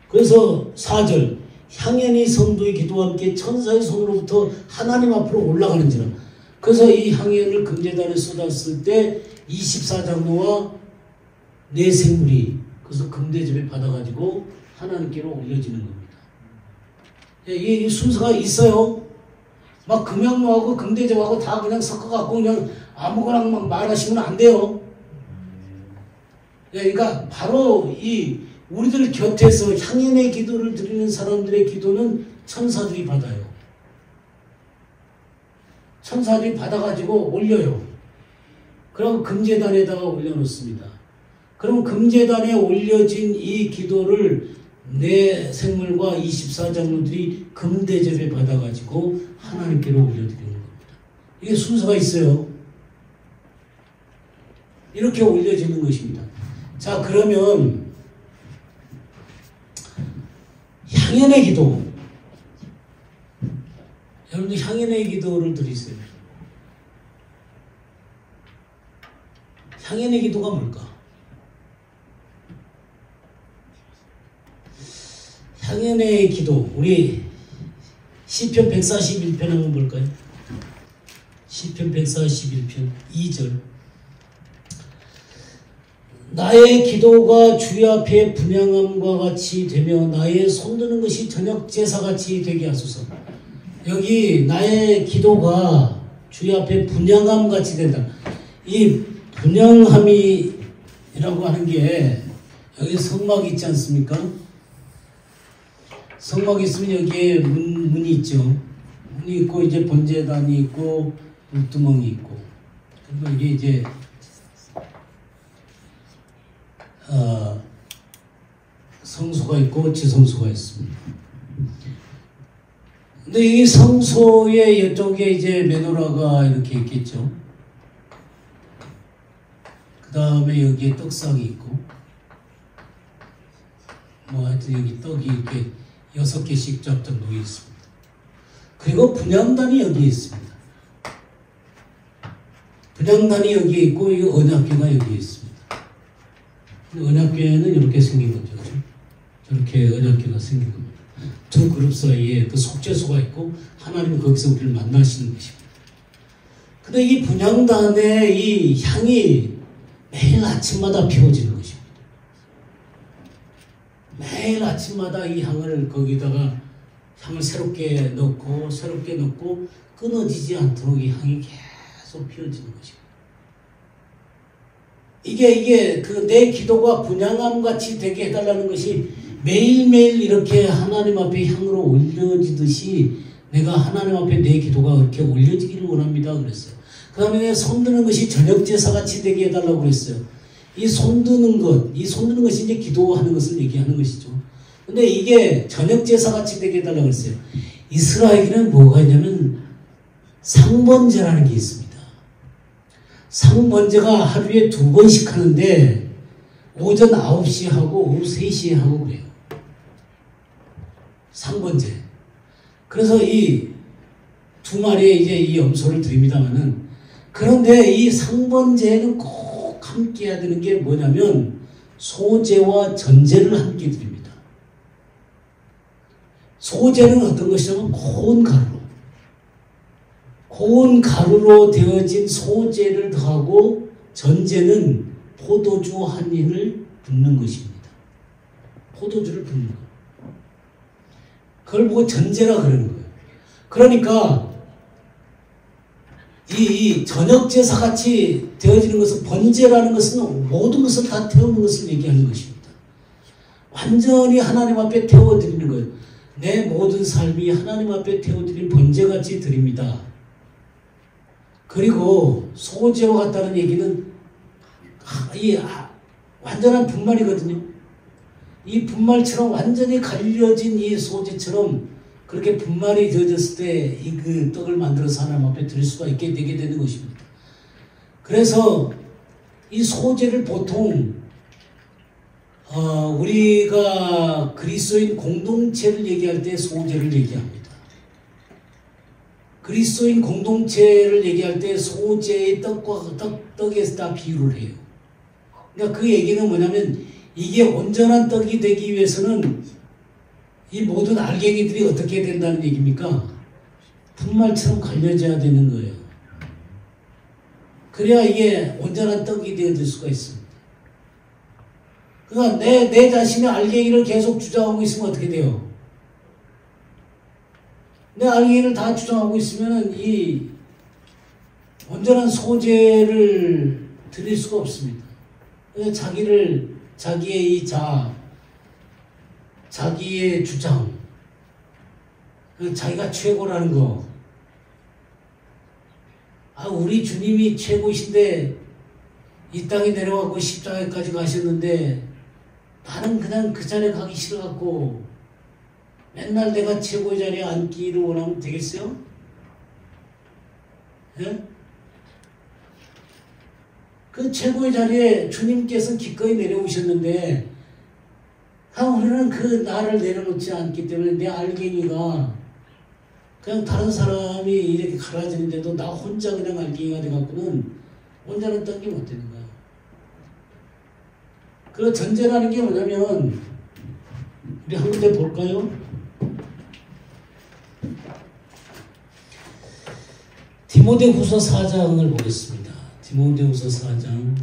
그래서 4절 향연이 성도의 기도와 함께 천사의 손으로부터 하나님 앞으로 올라가는지라. 그래서 이 향연을 금제단에 쏟았을 때 24장로와 네 생물이 그래서 금대접에 받아가지고 하나님께로 올려지는 겁니다. 이 순서가 있어요. 막 금향로하고 금대접하고 다 그냥 섞어갖고 그냥 아무거나 막 말하시면 안 돼요. 그러니까 바로 우리들 곁에서 향연의 기도를 드리는 사람들의 기도는 천사들이 받아요. 천사들이 받아가지고 올려요. 그럼 금제단에다가 올려놓습니다. 그럼 금제단에 올려진 이 기도를 네 생물과 24장로들이 금대접에 받아가지고 하나님께로 올려드리는 겁니다. 이게 순서가 있어요. 이렇게 올려지는 것입니다. 자, 그러면 향연의 기도. 여러분들 향연의 기도를 드리세요. 향연의 기도가 뭘까? 향연의 기도, 우리 시편 141편 한번 볼까요? 시편 141편 2절. 나의 기도가 주의 앞에 분향함과 같이 되며 나의 손드는 것이 저녁 제사같이 되게 하소서. 여기 나의 기도가 주의 앞에 분향함 같이 된다. 이 분향함이라고 하는 게 여기 성막이 있지 않습니까? 성막이 있으면 여기에 문이 있죠. 문이 있고 이제 번제단이 있고 물두멍이 있고, 그리고 이게 이제 성소가 있고 지성소가 있습니다. 근데 이 성소의 이쪽에 이제 메노라가 이렇게 있겠죠. 그 다음에 여기에 떡상이 있고, 뭐 하여튼 여기 떡이 이렇게 6개씩 쫙쫙 놓여 있습니다. 그리고 분향단이 여기에 있습니다. 분향단이 여기에 있고, 이 언약궤가 여기에 있습니다. 언약궤는 이렇게 생긴 거죠. 저렇게 언약궤가 생긴 겁니다. 두 그룹 사이에 그 속죄소가 있고 하나님은 거기서 우리를 만나시는 것입니다. 근데 이 분향단의 이 향이 매일 아침마다 피워지는 것입니다. 매일 아침마다 이 향을 거기다가 향을 새롭게 넣고 끊어지지 않도록 이 향이 계속 피워지는 것입니다. 이게 그 내 기도가 분향함 같이 되게 해달라는 것이 매일매일 이렇게 하나님 앞에 향으로 올려지듯이 내가 하나님 앞에 내 기도가 그렇게 올려지기를 원합니다. 그랬어요. 그 다음에 손드는 것이 저녁 제사같이 되게 해달라고 그랬어요. 이 손드는 것이 이제 기도하는 것을 얘기하는 것이죠. 근데 이게 저녁 제사같이 되게 해달라고 그랬어요. 이스라엘에는 뭐가 있냐면 상번제라는 게 있습니다. 상번제가 하루에 2번씩 하는데 오전 9시에 하고 오후 3시에 하고 그래요. 상번제. 그래서 이 2마리의 이제 이 염소를 드립니다만은, 그런데 이 상번제에는 꼭 함께 해야 되는 게 뭐냐면 소제와 전제를 함께 드립니다. 소제는 어떤 것이냐면 고운 가루로 되어진 소제를 더하고, 전제는 포도주 한 인을 붓는 것입니다. 포도주를 붓는 것. 그걸 보고 전제라 그러는 거예요. 그러니까 이 저녁 제사 같이 되어지는 것은, 번제라는 것은 모든 것을 다 태우는 것을 얘기하는 것입니다. 완전히 하나님 앞에 태워드리는 거예요. 내 모든 삶이 하나님 앞에 태워드린 번제같이 드립니다. 그리고 소제와 같다는 얘기는 이 완전한 분말이거든요. 이 분말처럼 완전히 갈려진 이 소제처럼 그렇게 분말이 되어졌을 때 이 그 떡을 만들어서 하나님 앞에 드릴 수가 있게 되게 되는 것입니다. 그래서 이 소제를 보통 우리가 그리스도인 공동체를 얘기할 때 소제를 얘기합니다. 그리스도인 공동체를 얘기할 때 소제의 떡에서 다 비유를 해요. 그러니까 그 얘기는 뭐냐면, 이게 온전한 떡이 되기 위해서는 이 모든 알갱이들이 어떻게 된다는 얘기입니까? 분말처럼 갈려져야 되는 거예요. 그래야 이게 온전한 떡이 되어질 수가 있습니다. 그러니까 내 자신의 알갱이를 계속 주장하고 있으면 어떻게 돼요? 내 알갱이를 다 주장하고 있으면 이 온전한 소재를 드릴 수가 없습니다. 그래서 자기의 이 자기의 주장, 자기가 최고라는 거. 우리 주님이 최고이신데 이 땅에 내려가고 십자가까지 가셨는데 나는 그냥 그 자리에 가기 싫어갖고 맨날 내가 최고의 자리에 앉기를 원하면 되겠어요? 예? 그 최고의 자리에 주님께서 기꺼이 내려오셨는데, 우리는 그 나를 내려놓지 않기 때문에 내 알갱이가 그냥 다른 사람이 이렇게 갈라지는데도 나 혼자 그냥 알갱이가 돼갖고는 온전한 떡이 못 되는 거야. 그 전제라는 게 뭐냐면, 우리 한 군데 볼까요? 디모데후서 4장을 보겠습니다. 디모데후서 4장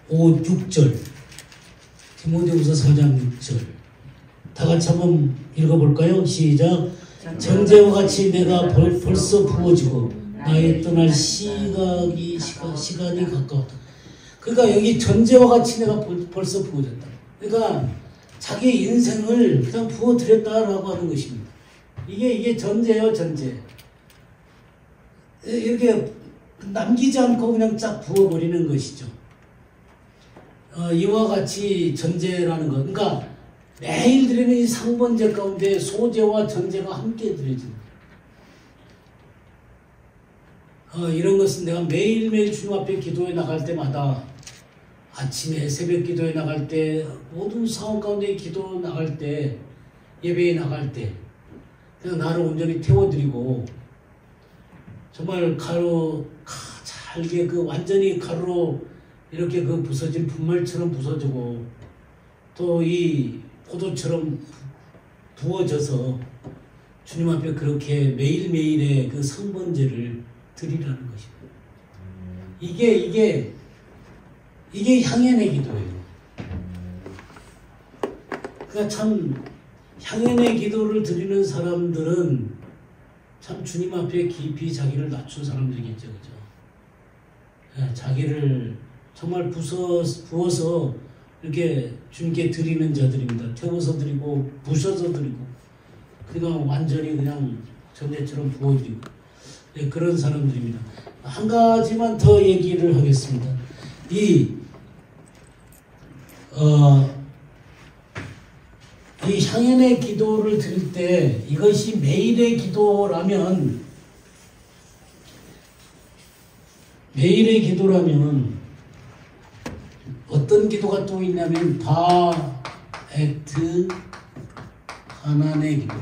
6절. 디모데후서 4장 6절. 다 같이 한번 읽어볼까요? 시작. 전제와 같이 내가 벌써 부어지고 나의 떠날 시간이 가까웠다. 그러니까 여기 전제와 같이 내가 벌써 부어졌다. 그러니까 자기 인생을 그냥 부어드렸다라고 하는 것입니다. 이게 전제예요, 전제. 이렇게 남기지 않고 그냥 쫙 부어버리는 것이죠. 이와 같이 전제라는 것. 그러니까 매일 드리는 이 상번제 가운데 소제와 전제가 함께 드려집니다. 이런 것은 내가 매일매일 주님 앞에 기도에 나갈 때마다 아침에 새벽 기도에 나갈 때 모든 상황 가운데 기도 나갈 때 예배에 나갈 때 그냥 나를 온전히 태워드리고 정말 가루 잘게 완전히 가루로 이렇게 부서진 분말처럼 부서지고 또 이 포도처럼 부어져서 주님 앞에 그렇게 매일매일의 그 상번제를 드리라는 것입니다. 이게 향연의 기도예요. 그러니까 참 향연의 기도를 드리는 사람들은 참 주님 앞에 깊이 자기를 낮춘 사람들이겠죠. 그죠? 자기를 정말 부어서 이렇게 주님께 드리는 자들입니다. 태워서 드리고 부셔서 드리고 그러니까 완전히 그냥 전제처럼 부어드리고 그런 사람들입니다. 한 가지만 더 얘기를 하겠습니다. 이 향연의 기도를 드릴 때 이것이 매일의 기도라면 어떤 기도가 또 있냐면 바에트 하나의 기도.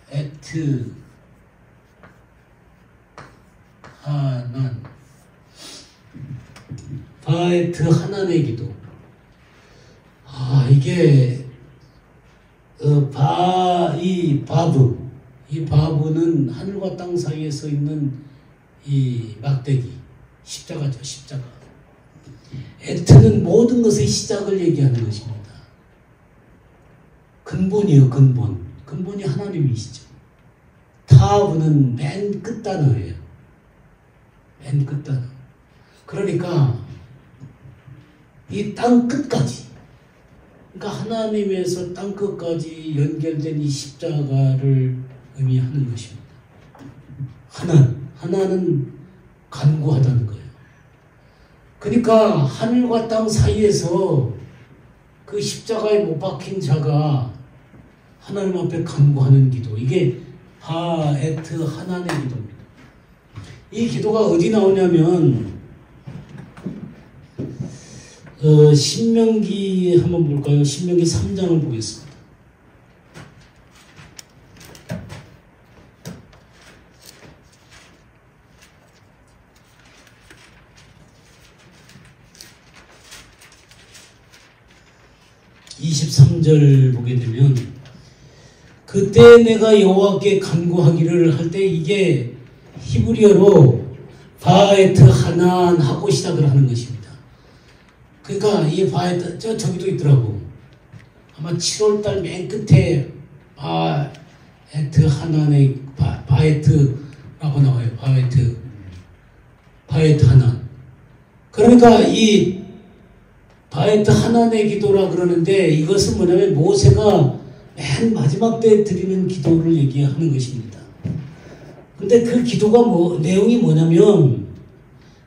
바에트 하난. 바에트 하나의 기도. 이게 이 바브는 하늘과 땅 사이에 서 있는 이 막대기, 십자가죠, 십자가. 에트는 모든 것의 시작을 얘기하는 것입니다. 근본이에요, 근본. 근본이 하나님이시죠. 타브는 맨 끝 단어예요. 맨 끝 단어. 그러니까 이 땅 끝까지, 그러니까 하나님에서 땅 끝까지 연결된 이 십자가를 의미하는 것입니다. 하나는 간구하다는 거예요. 그러니까 하늘과 땅 사이에서 그 십자가에 못 박힌 자가 하나님 앞에 간구하는 기도. 이게 바에트 하나의 기도입니다. 이 기도가 어디 나오냐면 신명기 한번 볼까요? 신명기 3장을 보겠습니다. (23절) 보게 되면 그때 내가 여호와께 간구하기를 할 때 이게 히브리어로 바에트 하난 하고 시작을 하는 것입니다. 그러니까 이 바에트 저기도 있더라고. 아마 7월달 맨 끝에 바에트 하난의 바에트라고 나와요. 바에트 하난. 그러니까 이 바에트 하나의 기도라 그러는데 이것은 뭐냐면 모세가 맨 마지막 때 드리는 기도를 얘기하는 것입니다. 근데 그 기도가 내용이 뭐냐면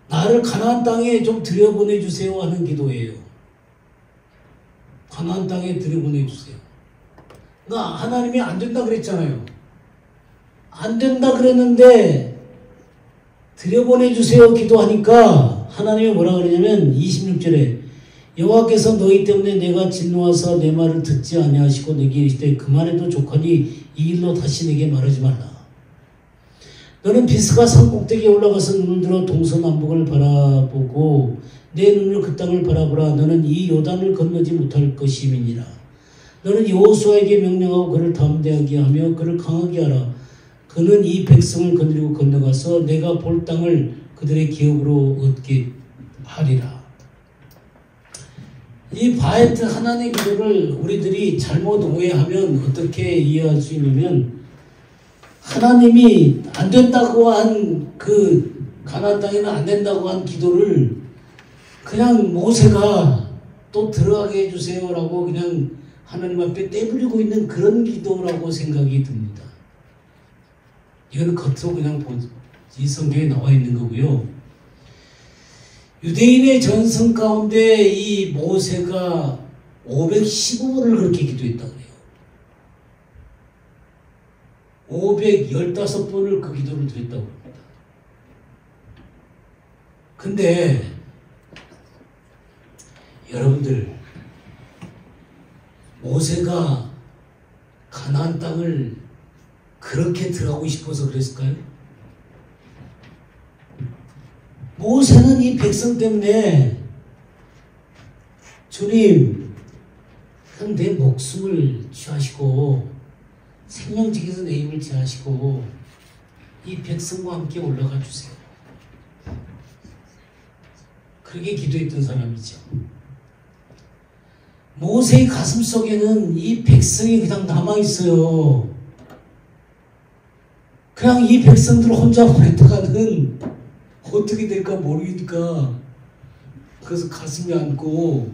나를 가나안 땅에 좀 들여보내주세요 하는 기도예요. 가나안 땅에 들여보내주세요. 그러니까 하나님이 안 된다 그랬잖아요. 안 된다 그랬는데 들여보내주세요 기도하니까 하나님이 뭐라 그러냐면 26절에 여호와께서 너희 때문에 내가 진노하사 내 말을 듣지 아니하시고 내게 이르시되 그만해도 족하니 이 일로 다시 내게 말하지 말라. 너는 비스가 산 꼭대기에 올라가서 눈을 들어 동서남북을 바라보고 내 눈을 그 땅을 바라보라. 너는 이 요단을 건너지 못할 것임이니라. 너는 여호수아에게 명령하고 그를 담대하게 하며 그를 강하게 하라. 그는 이 백성을 거느리고 건너가서 내가 볼 땅을 그들의 기업으로 얻게 하리라. 이 바에트 하나님의 기도를 우리들이 잘못 오해하면 어떻게 이해할 수 있냐면, 하나님이 안 된다고 한 그 가나안 땅에는 안 된다고 한 기도를 그냥 모세가 또 들어가게 해주세요라고 그냥 하나님 앞에 떼부리고 있는 그런 기도라고 생각이 듭니다. 이거는 겉으로 그냥 이 성경에 나와 있는 거고요. 유대인의 전성 가운데 이 모세가 515번을 그렇게 기도했다 그래요. 515번을 그 기도를 드렸다고 합니다. 근데 여러분들, 모세가 가나안 땅을 그렇게 들어가고 싶어서 그랬을까요? 모세는 이 백성 때문에 주님, 그냥 내 목숨을 취하시고 생명직에서 내 힘을 취하시고 이 백성과 함께 올라가 주세요. 그렇게 기도했던 사람이죠. 모세의 가슴 속에는 이 백성이 그냥 남아있어요. 그냥 이 백성들 혼자 보냈다가는 어떻게 될까 모르니까 그래서 가슴이 안고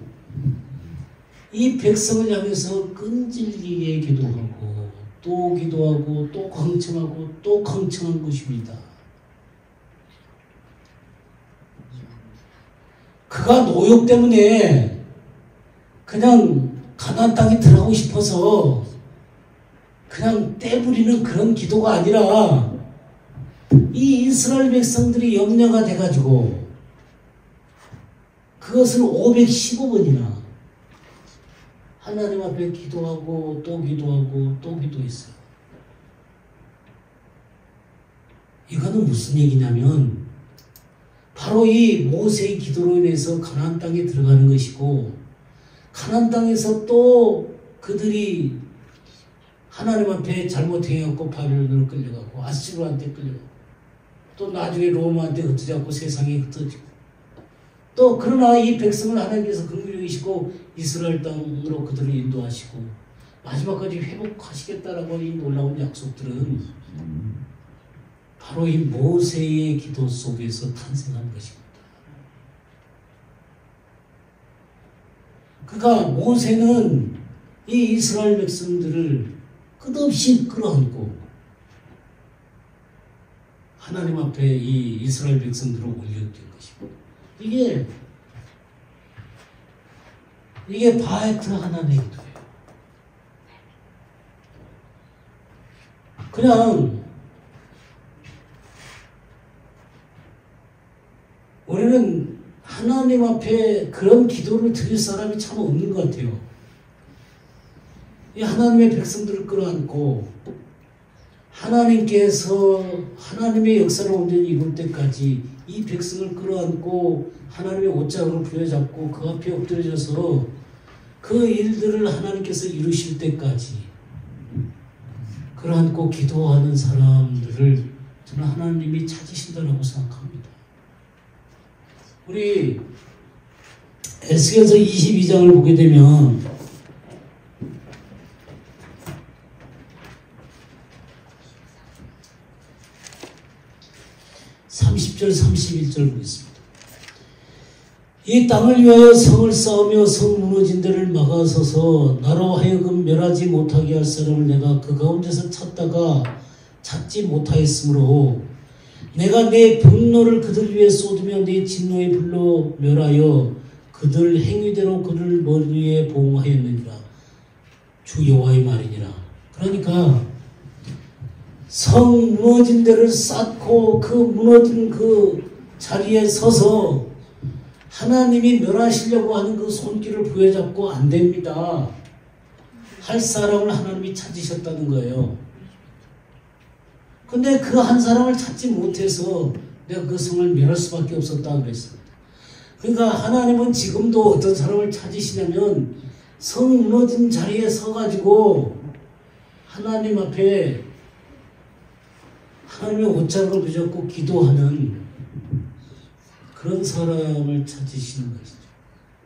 이 백성을 향해서 끈질기게 기도하고 또 기도하고 또 강청하고 또 강청한 것입니다. 그가 노역 때문에 그냥 가나안 땅에 들어가고 싶어서 그냥 떼부리는 그런 기도가 아니라 이 이스라엘 백성들이 염려가 돼가지고 그것을 515번이나 하나님 앞에 기도하고 또 기도하고 또 기도했어요. 이거는 무슨 얘기냐면 바로 이 모세의 기도로 인해서 가나안 땅에 들어가는 것이고, 가나안 땅에서 또 그들이 하나님 앞에 잘못해갖고 바벨론으로 끌려가고 아수르한테 끌려가고 또 나중에 로마한테 흩어졌고 세상에 흩어지고, 또 그러나 이 백성을 하나님께서 긍휼히 여기시고 이스라엘 땅으로 그들을 인도하시고 마지막까지 회복하시겠다라고 이 놀라운 약속들은 바로 이 모세의 기도 속에서 탄생한 것입니다. 그러니까 모세는 이 이스라엘 백성들을 끝없이 끌어안고 하나님 앞에 이 이스라엘 백성들을 올렸던 것입니다. 이게 바에트 하나님의 기도예요. 그냥 우리는 하나님 앞에 그런 기도를 드릴 사람이 참 없는 것 같아요. 이 하나님의 백성들을 끌어안고 하나님께서 하나님의 역사를 온전히 이룰 때까지 이 백성을 끌어안고 하나님의 옷장으로 부여잡고 그 앞에 엎드려져서 그 일들을 하나님께서 이루실 때까지 끌어안고 기도하는 사람들을 저는 하나님이 찾으신다고 생각합니다. 우리 에스겔서 22장을 보게 되면 (30절) (31절) 보겠습니다. 이 땅을 위하여 성을 쌓으며 성 무너진 데를 막아서서 나로 하여금 멸하지 못하게 할 사람을 내가 그 가운데서 찾다가 찾지 못하였으므로 내가 내 분노를 그들 위에 쏟으며 내 진노의 불로 멸하여 그들 행위대로 그들 머리에 보응하였느니라. 주 여호와의 말이니라. 그러니까 성 무너진 데를 쌓고 그 무너진 그 자리에 서서 하나님이 멸하시려고 하는 그 손길을 부여잡고 안 됩니다. 할 사람을 하나님이 찾으셨다는 거예요. 근데 그 한 사람을 찾지 못해서 내가 그 성을 멸할 수밖에 없었다 그랬습니다. 그러니까 하나님은 지금도 어떤 사람을 찾으시냐면 성 무너진 자리에 서가지고 하나님 앞에 하나님의 옷자락을 붙잡고 기도하는 그런 사람을 찾으시는 것이죠.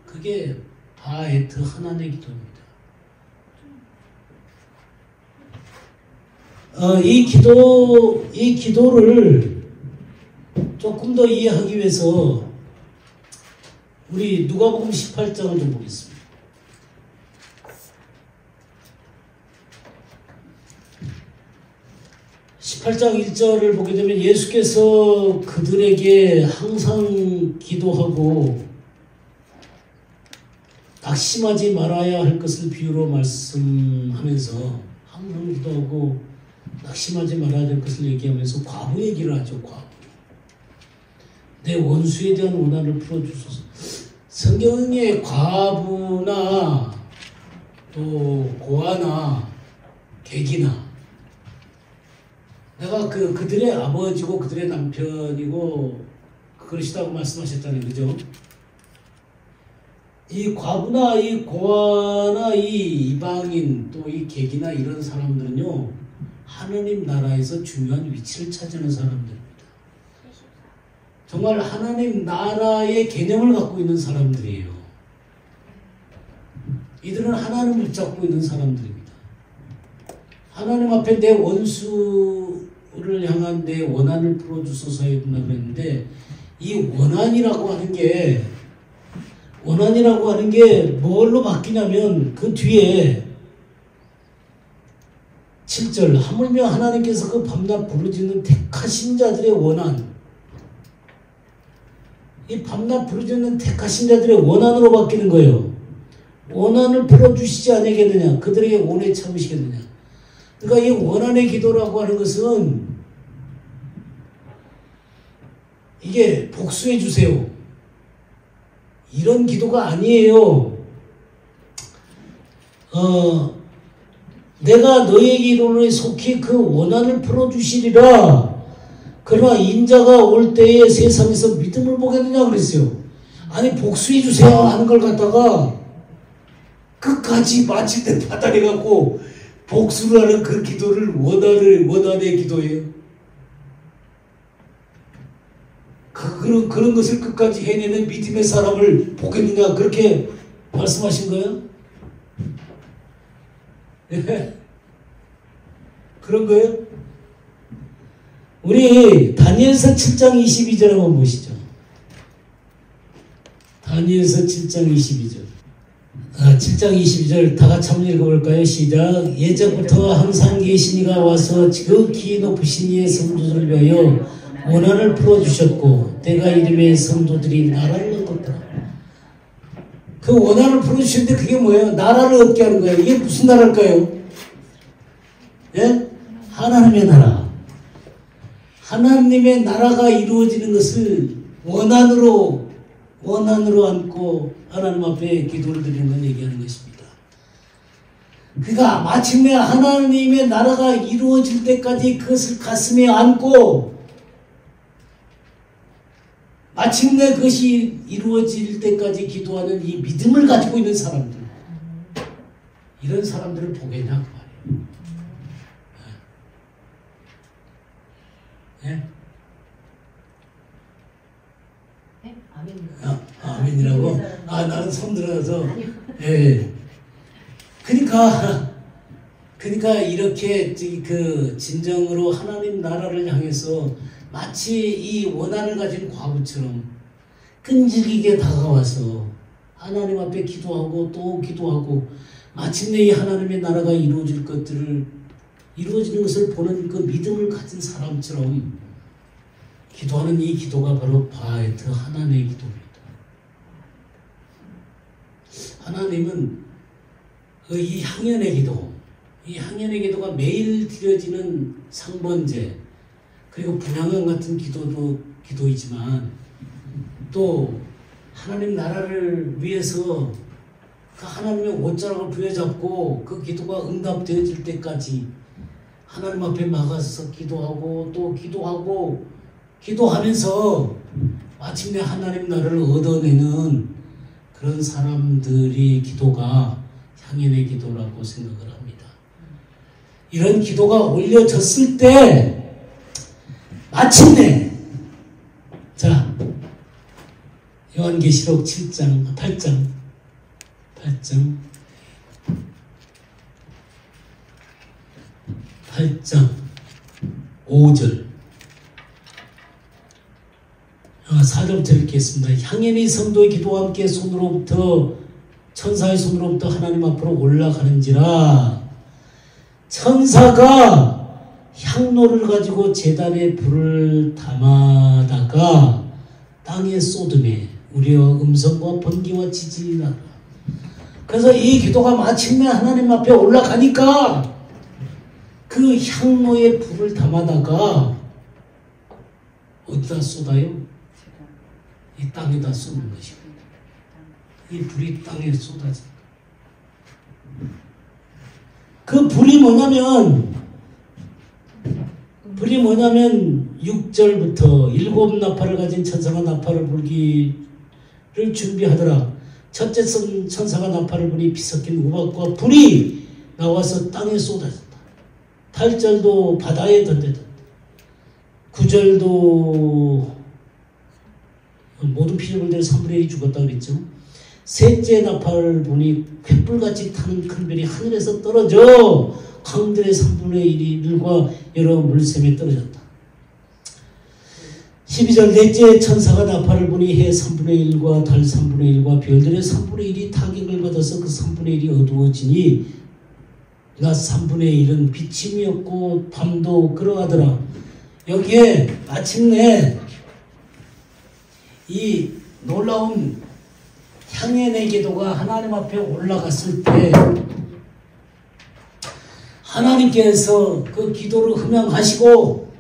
그게 바에트 하나님의 기도입니다. 이 기도를 조금 더 이해하기 위해서 우리 누가복음 18장을 좀 보겠습니다. 18장 1절을 보게 되면 예수께서 그들에게 항상 기도하고 낙심하지 말아야 할 것을 비유로 말씀하면서 항상 기도하고 낙심하지 말아야 될 것을 얘기하면서 과부 얘기를 하죠. 과부. 내 원수에 대한 원한을 풀어주소서. 성경에 과부나 또 고아나 객이나 내가 그들의 아버지고 그들의 남편이고 그러시다고 말씀하셨다는 거죠. 이 과부나 이 고아나 이 이방인 또 이 객이나 이런 사람들은요 하나님 나라에서 중요한 위치를 차지하는 사람들입니다. 정말 하나님 나라의 개념을 갖고 있는 사람들이에요. 이들은 하나님을 붙잡고 있는 사람들입니다. 하나님 앞에 내 원수를 향한 내 원한을 풀어주소서 했나 그랬는데 이 원한이라고 하는 게 뭘로 바뀌냐면 그 뒤에 7절 하물며 하나님께서 그 밤낮 부르짖는 택하신 자들의 원한 이 밤낮 부르짖는 택하신 자들의 원한으로 바뀌는 거예요. 원한을 풀어주시지 않겠느냐 그들에게 오래 참으시겠느냐. 그러니까 이 원한의 기도라고 하는 것은 이게 복수해 주세요 이런 기도가 아니에요. 내가 너의 기도에 속히 그 원한을 풀어주시리라. 그러나 인자가 올 때에 세상에서 믿음을 보겠느냐 그랬어요. 아니 복수해 주세요 하는 걸 갖다가 끝까지 마침내 받아내갖고 복수를 하는 그 기도를 원한의 기도예요. 그런 것을 끝까지 해내는 믿음의 사람을 보겠느냐 그렇게 말씀하신 거예요? 네. 그런 거예요? 우리 다니엘서 7장 22절 한번 보시죠. 다니엘서 7장 22절. 7장 22절 다 같이 한번 읽어볼까요? 시작. 예전부터 항상 계신 이가 와서 지극히 높으신 이의 성도들을 위하여 원한을 풀어주셨고 때가 이름의 성도들이 나라를 얻었더라. 그 원한을 풀어주셨는데 그게 뭐예요? 나라를 얻게 하는 거예요. 이게 무슨 나라일까요? 예? 하나님의 나라. 하나님의 나라가 이루어지는 것을 원한으로 안고 하나님 앞에 기도를 드리는 걸 얘기하는 것입니다. 그러니까 마침내 하나님의 나라가 이루어질 때까지 그것을 가슴에 안고 마침내 그것이 이루어질 때까지 기도하는 이 믿음을 가지고 있는 사람들 이런 사람들을 보겠냐 그 말이에요. 예? 네? 아멘. 아멘이라고? 나는 처음 들어서. 예. 그러니까 이렇게 그 진정으로 하나님 나라를 향해서 마치 이 원한을 가진 과부처럼 끈질기게 다가와서 하나님 앞에 기도하고 또 기도하고 마침내 이 하나님의 나라가 이루어지는 것을 보는 그 믿음을 가진 사람처럼 기도하는 이 기도가 바로 바에트 하나님의 기도입니다. 하나님은 이 향연의 기도가 매일 드려지는 상번제 그리고 분향원 같은 기도이지만 또 하나님 나라를 위해서 그 하나님의 옷자락을 부여잡고 그 기도가 응답되어질 때까지 하나님 앞에 막아서 기도하고 또 기도하면서 마침내 하나님 나라를 얻어내는 그런 사람들이 기도가 향연의 기도라고 생각을 합니다. 이런 기도가 올려졌을 때 마침내 자 요한계시록 8장 5절 4절부터 읽겠습니다. 향연의 성도의 기도와 함께 천사의 손으로부터 하나님 앞으로 올라가는지라 천사가 향로를 가지고 제단에 불을 담아다가 땅에 쏟음에 우리와 음성과 번개와 지진이 나라. 그래서 이 기도가 마침내 하나님 앞에 올라가니까 그 향로에 불을 담아다가 어디다 쏟아요? 이 땅에다 쏟는 것입니다. 이 불이 땅에 쏟아져. 그 불이 뭐냐면 6절부터 7 나팔을 가진 천사가 나팔을 불기를 준비하더라. 첫째 천사가 나팔을 부니 피 섞인 우박과 불이 나와서 땅에 쏟아졌다. 8절도 바다에 던져졌다. 9절도 모든 피조물들의 3분의 1이 죽었다 그랬죠. 셋째 나팔을 보니 횃불같이 타는 큰 별이 하늘에서 떨어져 강들의 3분의 1과 여러 물샘에 떨어졌다. 12절 넷째 천사가 나팔을 보니 해 3분의 1과 달 3분의 1과 별들의 3분의 1이 타격을 받아서 그 3분의 1이 어두워지니 낮 3분의 1은 비침이었고 밤도 그러하더라. 여기에 마침내 이 놀라운 향연의 기도가 하나님 앞에 올라갔을 때 하나님께서 그 기도를 흠양하시고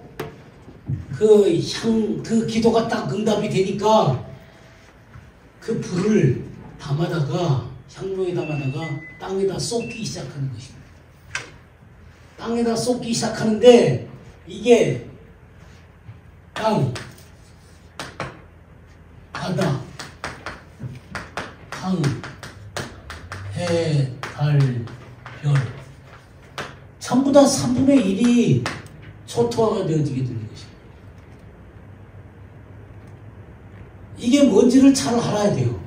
그 기도가 딱 응답이 되니까 그 불을 담아다가 향로에 담아다가 땅에다 쏟기 시작하는 것입니다. 땅에다 쏟기 시작하는데 이게 땅, 바다, 항, 해, 달, 별 전부 다 3분의 1이 초토화가 되어지게 되는 것입니다. 이게 뭔지를 잘 알아야 돼요.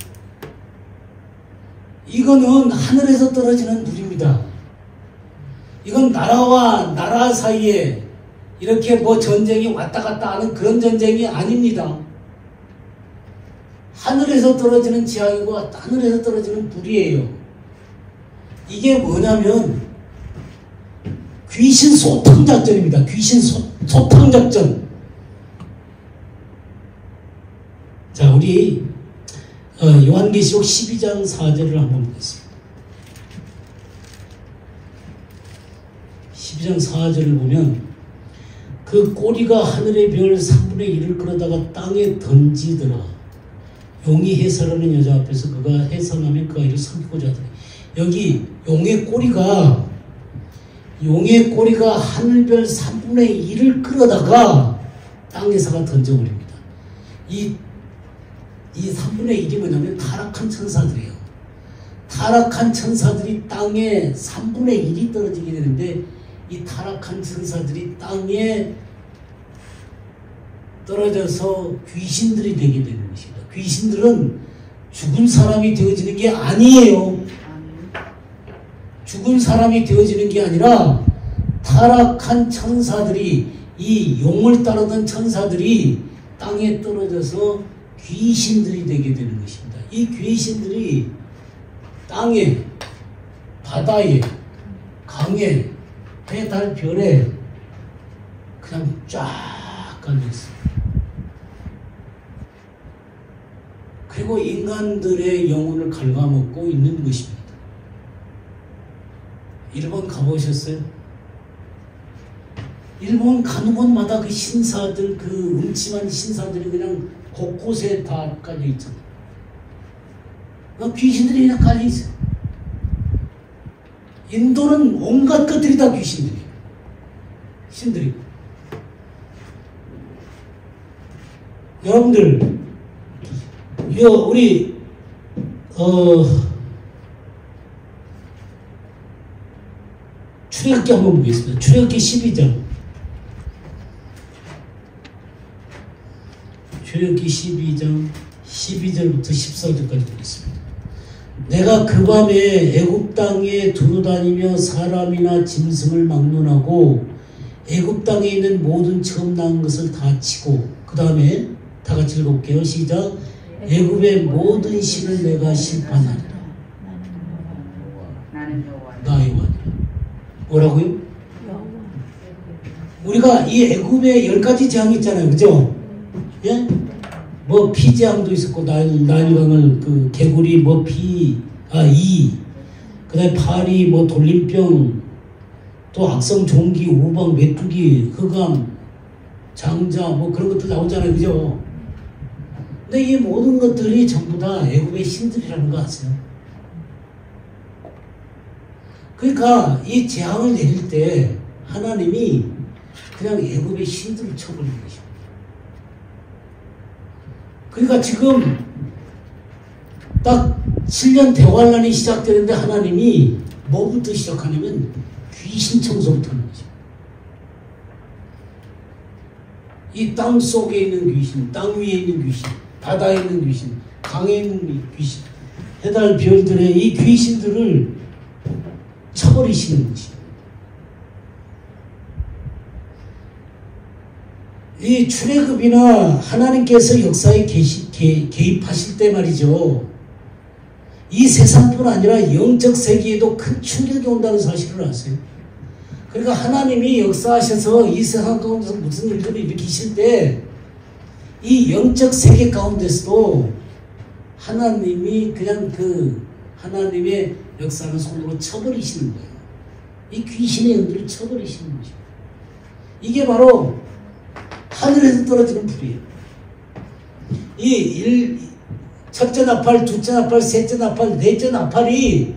이거는 하늘에서 떨어지는 불입니다. 이건 나라와 나라 사이에 이렇게 뭐 전쟁이 왔다 갔다 하는 그런 전쟁이 아닙니다. 하늘에서 떨어지는 지향이고 하늘에서 떨어지는 불이에요. 이게 뭐냐면 귀신 소탕 작전입니다. 귀신 소탕 작전. 자, 우리 요한계시록 12장 4절을 한번 보겠습니다. 12장 4절을 보면 그 꼬리가 하늘의 별 3분의 1을 끌어다가 땅에 던지더라. 용이 해설하는 여자 앞에서 그가 해설하면 그 아이를 삼키고자 하더니 여기 용의 꼬리가 하늘별 3분의 1을 끌어다가 땅에다가 던져버립니다. 이 3분의 1이 뭐냐면 타락한 천사들이에요. 타락한 천사들이 땅에 3분의 1이 떨어지게 되는데 이 타락한 천사들이 땅에 떨어져서 귀신들이 되게 되는 것입니다. 귀신들은 죽은 사람이 되어지는 게 아니에요. 죽은 사람이 되어지는 게 아니라 타락한 천사들이 이 용을 따르던 천사들이 땅에 떨어져서 귀신들이 되게 되는 것입니다. 이 귀신들이 땅에, 바다에, 강에, 해, 달, 별에 그냥 쫙 깔려있어요. 그리고 인간들의 영혼을 갉아먹고 있는 것입니다. 일본 가보셨어요? 일본 가는 곳마다 그 신사들, 그 음침한 신사들이 그냥 곳곳에 다 깔려 있잖아요. 귀신들이 그냥 깔려 있어요. 인도는 온갖 것들이 다 귀신들이에요. 신들이. 여러분들, 우리 출애굽기 한번 보겠습니다. 출애굽기 12장. 출애굽기 12장 12절부터 14절까지 보겠습니다. 내가 그 밤에 애굽 땅에 두루다니며 사람이나 짐승을 막론하고 애굽 땅에 있는 모든 처음 낳은 것을 다 치고, 그 다음에 다 같이 읽어볼게요. 시작. 애굽의 모든 신을 내가 심판하리라. 나 여호와니라. 뭐라고요? 우리가 이 애굽에 10가지 재앙이 있잖아요. 그죠? 예? 뭐 피재앙도 있었고, 나일강을 그 개구리 그다음에 파리, 뭐 돌림병, 또 악성 종기, 우방, 메뚜기, 흑암, 장자, 뭐 그런 것들 나오잖아요. 그죠? 근데 이 모든 것들이 전부 다 애굽의 신들이라는 거 아세요? 그러니까 이 재앙을 내릴 때 하나님이 그냥 애굽의 신들을 쳐버리는 것입니다. 그러니까 지금 딱 7년 대환란이 시작되는데 하나님이 뭐부터 시작하냐면 귀신 청소부터 하는 거죠. 이 땅 속에 있는 귀신, 땅 위에 있는 귀신, 바다에 있는 귀신, 강에 있는 귀신, 해달 별들의 이 귀신들을 쳐버리시는 것입니다. 이 출애굽이나 하나님께서 역사에 개입하실 때 말이죠. 이 세상뿐 아니라 영적 세계에도 큰 충격이 온다는 사실을 아세요? 그러니까 하나님이 역사하셔서 이 세상 가운데서 무슨 일들을 일으키실 때 이 영적 세계 가운데서도 하나님이 그냥 그 하나님의 역사는 손으로 쳐버리시는 거예요. 이 귀신의 영들을 쳐버리시는 거죠. 이게 바로 하늘에서 떨어지는 불이에요. 첫째 나팔, 둘째 나팔, 셋째 나팔, 넷째 나팔이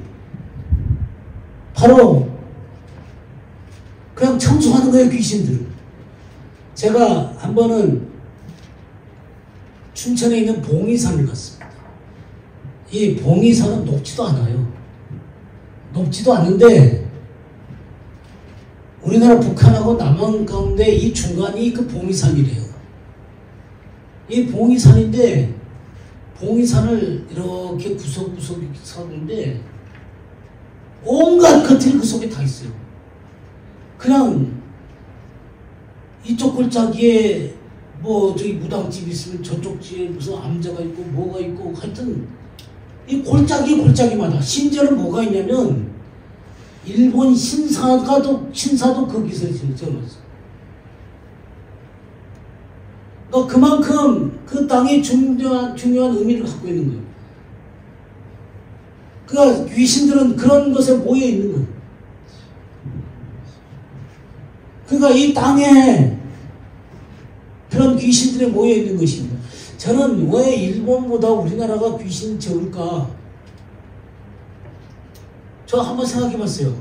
바로 그냥 청소하는 거예요, 귀신들. 제가 한 번은 춘천에 있는 봉이산을 갔습니다. 이 봉이산은 높지도 않아요. 높지도 않은데 우리나라 북한하고 남한 가운데 이 중간이 그 봉이산이래요. 이 봉이산인데 봉이산을 이렇게 구석구석 이렇게 서는데 온갖 것들이 그 속에 다 있어요. 그냥 이쪽 골짜기에 뭐 저기 무당집 있으면 저쪽 집에 무슨 암자가 있고 뭐가 있고 하여튼 이 골짜기마다 심지어는 뭐가 있냐면 일본 신사도 거기서 지어놨어. 그러니까 그만큼 그 땅에 중요한 의미를 갖고 있는 거예요. 그러니까 귀신들은 그런 것에 모여 있는 거예요. 그러니까 이 땅에 그런 귀신들에 모여 있는 것입니다. 저는 왜 일본보다 우리나라가 귀신이 적을까? 저 한번 생각해 봤어요.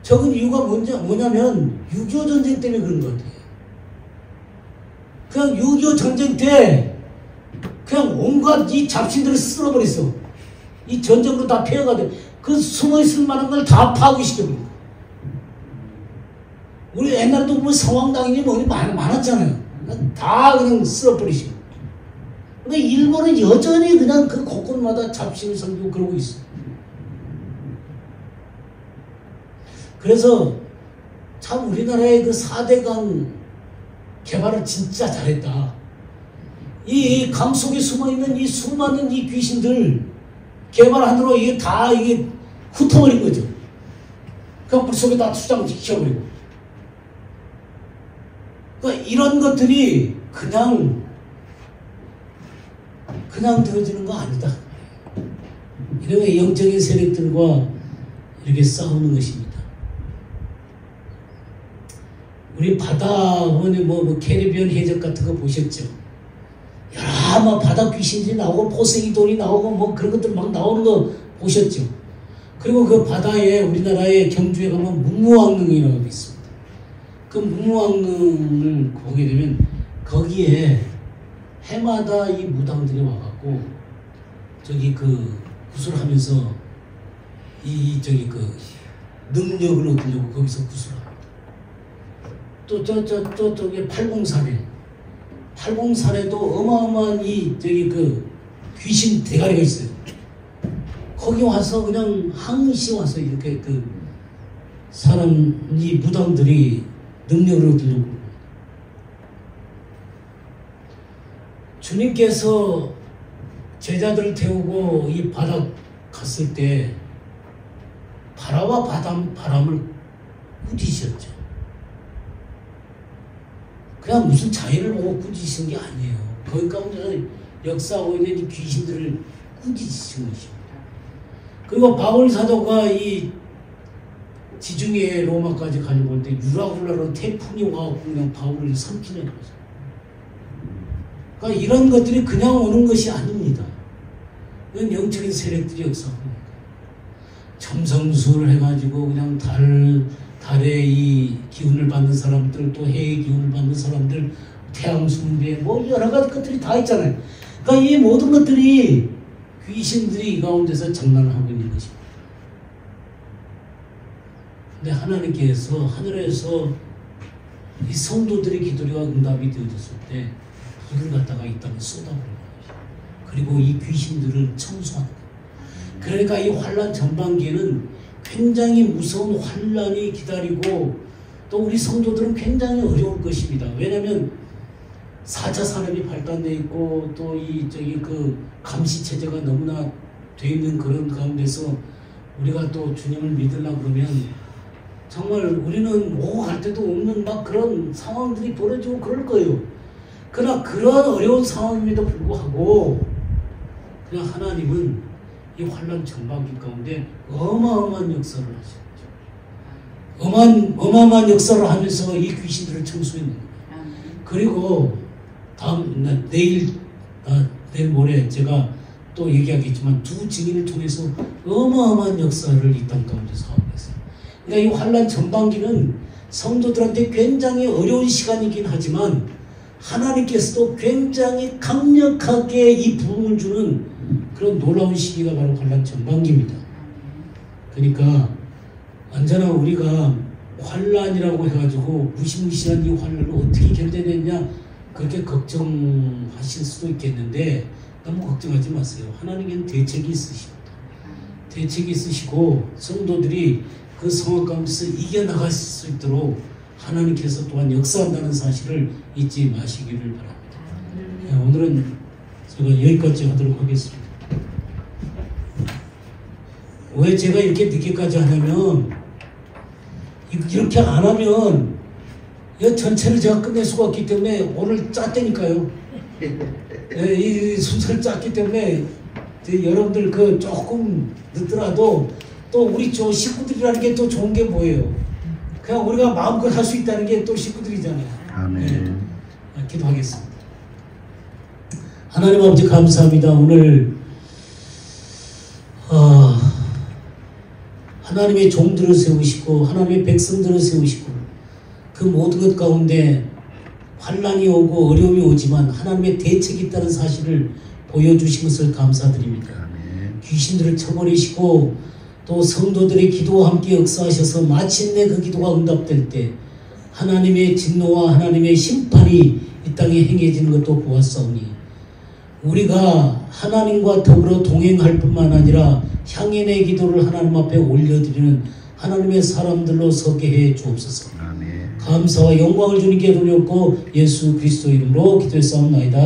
적은 이유가 뭐냐면 6.25 전쟁 때문에 그런 것 같아요. 그냥 6.25 전쟁 때 그냥 온갖 이 잡신들을 쓸어버렸어. 이 전쟁으로 다 폐허가 돼. 그 숨어있을 만한 걸 다 파괴시켜버려. 우리 옛날에도 보면 성황당이니 뭐니 많았잖아요. 다 그냥 쓸어버리시고. 근데 일본은 여전히 그냥 그 곳곳마다 잡신을 섬기고 그러고 있어. 그래서 참 우리나라의 그 4대강 개발을 진짜 잘했다. 이 강 속에 숨어있는 이 수많은 이 귀신들 개발하느라 이게 다 훑어버린 거죠. 그냥 물속에다 수장시켜버리고. 그러니까 이런 것들이 그냥 되어지는 거 아니다. 이런 영적인 세력들과 이렇게 싸우는 것입니다. 우리 바다 보면 뭐 캐리비안 해적 같은 거 보셨죠? 여러 뭐 바다 귀신들이 나오고 포세이돈이 나오고 뭐 그런 것들 막 나오는 거 보셨죠? 그리고 그 바다에 우리나라의 경주에 가면 문무왕릉이라고 있습니다. 그 무무왕릉을 보게 되면 거기에 해마다 이 무당들이 와갖고 저기 그 구슬하면서 저기 그 능력을 얻으려고 거기서 구슬합니다. 또 저쪽에 팔공산에도 어마어마한 저기 그 귀신 대가리가 있어요. 거기 와서 그냥 항시 와서 이렇게 그 이 무당들이 능력을 얻으려고. 주님께서 제자들을 태우고 이 바다 갔을 때 바라와 바람을 꾸짖으셨죠. 그냥 무슨 자연을 보고 꾸짖으신 게 아니에요. 거기 가운데서 역사하고 있는 이 귀신들을 꾸짖으신 것입니다. 그리고 바울 사도가 이 지중해 로마까지 가려고 할 때 유라굴라로 태풍이 와갖고 그냥 바울을 삼키는 거죠. 그러니까 이런 것들이 그냥 오는 것이 아닙니다. 이건 영적인 세력들이 역사합니다. 점성술을 해가지고 그냥 달의 이 기운을 받는 사람들, 또 해의 기운을 받는 사람들, 태양숭배, 뭐 여러 가지 것들이 다 있잖아요. 그러니까 이 모든 것들이 귀신들이 이 가운데서 장난을 하고 있는 것입니다. 근데 하나님께서 하늘에서 이 성도들의 기도가 응답이 되어졌을 때 불을 갖다가 이 땅에 쏟아버리는 거죠. 그리고 이 귀신들을 청소하는 거예요. 그러니까 이 환란 전반기에는 굉장히 무서운 환란이 기다리고 또 우리 성도들은 굉장히 어려울 것입니다. 왜냐하면 4차 산업이 발달되어 있고 또 저기 그 감시 체제가 너무나 돼 있는 그런 가운데서 우리가 또 주님을 믿으려고 그러면 정말 우리는 뭐 갈 데도 없는 막 그런 상황들이 벌어지고 그럴 거예요. 그러나 그러한 어려운 상황임에도 불구하고 그냥 하나님은 이 환란 전반기 가운데 어마어마한 역사를 하시죠. 어마어마한 역사를 하면서 이 귀신들을 청소했는 거예요. 그리고 내일 모레 제가 또 얘기하겠지만 두 증인을 통해서 어마어마한 역사를 이 땅 가운데서 하고 있어요. 그러니까 이 환란 전반기는 성도들한테 굉장히 어려운 시간이긴 하지만 하나님께서도 굉장히 강력하게 이 부흥을 주는 그런 놀라운 시기가 바로 환란 전반기입니다. 그러니까 언제나 우리가 환란이라고 해가지고 무시무시한 이 환란을 어떻게 견뎌내냐 그렇게 걱정하실 수도 있겠는데 너무 걱정하지 마세요. 하나님께는 대책이 있으십니다. 대책이 있으시고 성도들이 그 상황 가운데서 이겨나갈 수 있도록 하나님께서 또한 역사한다는 사실을 잊지 마시기를 바랍니다. 오늘은 제가 여기까지 하도록 하겠습니다. 왜 제가 이렇게 늦게까지 하냐면 이렇게 안 하면 이 전체를 제가 끝낼 수가 없기 때문에 오늘 짰다니까요. 이 순서를 짰기 때문에 여러분들 그 조금 늦더라도 또 우리 식구들이라는 게 또 좋은 게 뭐예요? 그냥 우리가 마음껏 할 수 있다는 게 또 식구들이잖아요. 아멘. 기도하겠습니다. 하나님 아버지 감사합니다. 오늘 하나님의 종들을 세우시고 하나님의 백성들을 세우시고 그 모든 것 가운데 환난이 오고 어려움이 오지만 하나님의 대책이 있다는 사실을 보여주신 것을 감사드립니다. 아멘. 귀신들을 쳐버리시고 또 성도들의 기도와 함께 역사하셔서 마침내 그 기도가 응답될 때 하나님의 진노와 하나님의 심판이 이 땅에 행해지는 것도 보았사오니 우리가 하나님과 더불어 동행할 뿐만 아니라 향연의 기도를 하나님 앞에 올려드리는 하나님의 사람들로 서게 해 주옵소서. 아멘. 감사와 영광을 주님께 돌렸고 예수 그리스도 이름으로 기도했사옵나이다.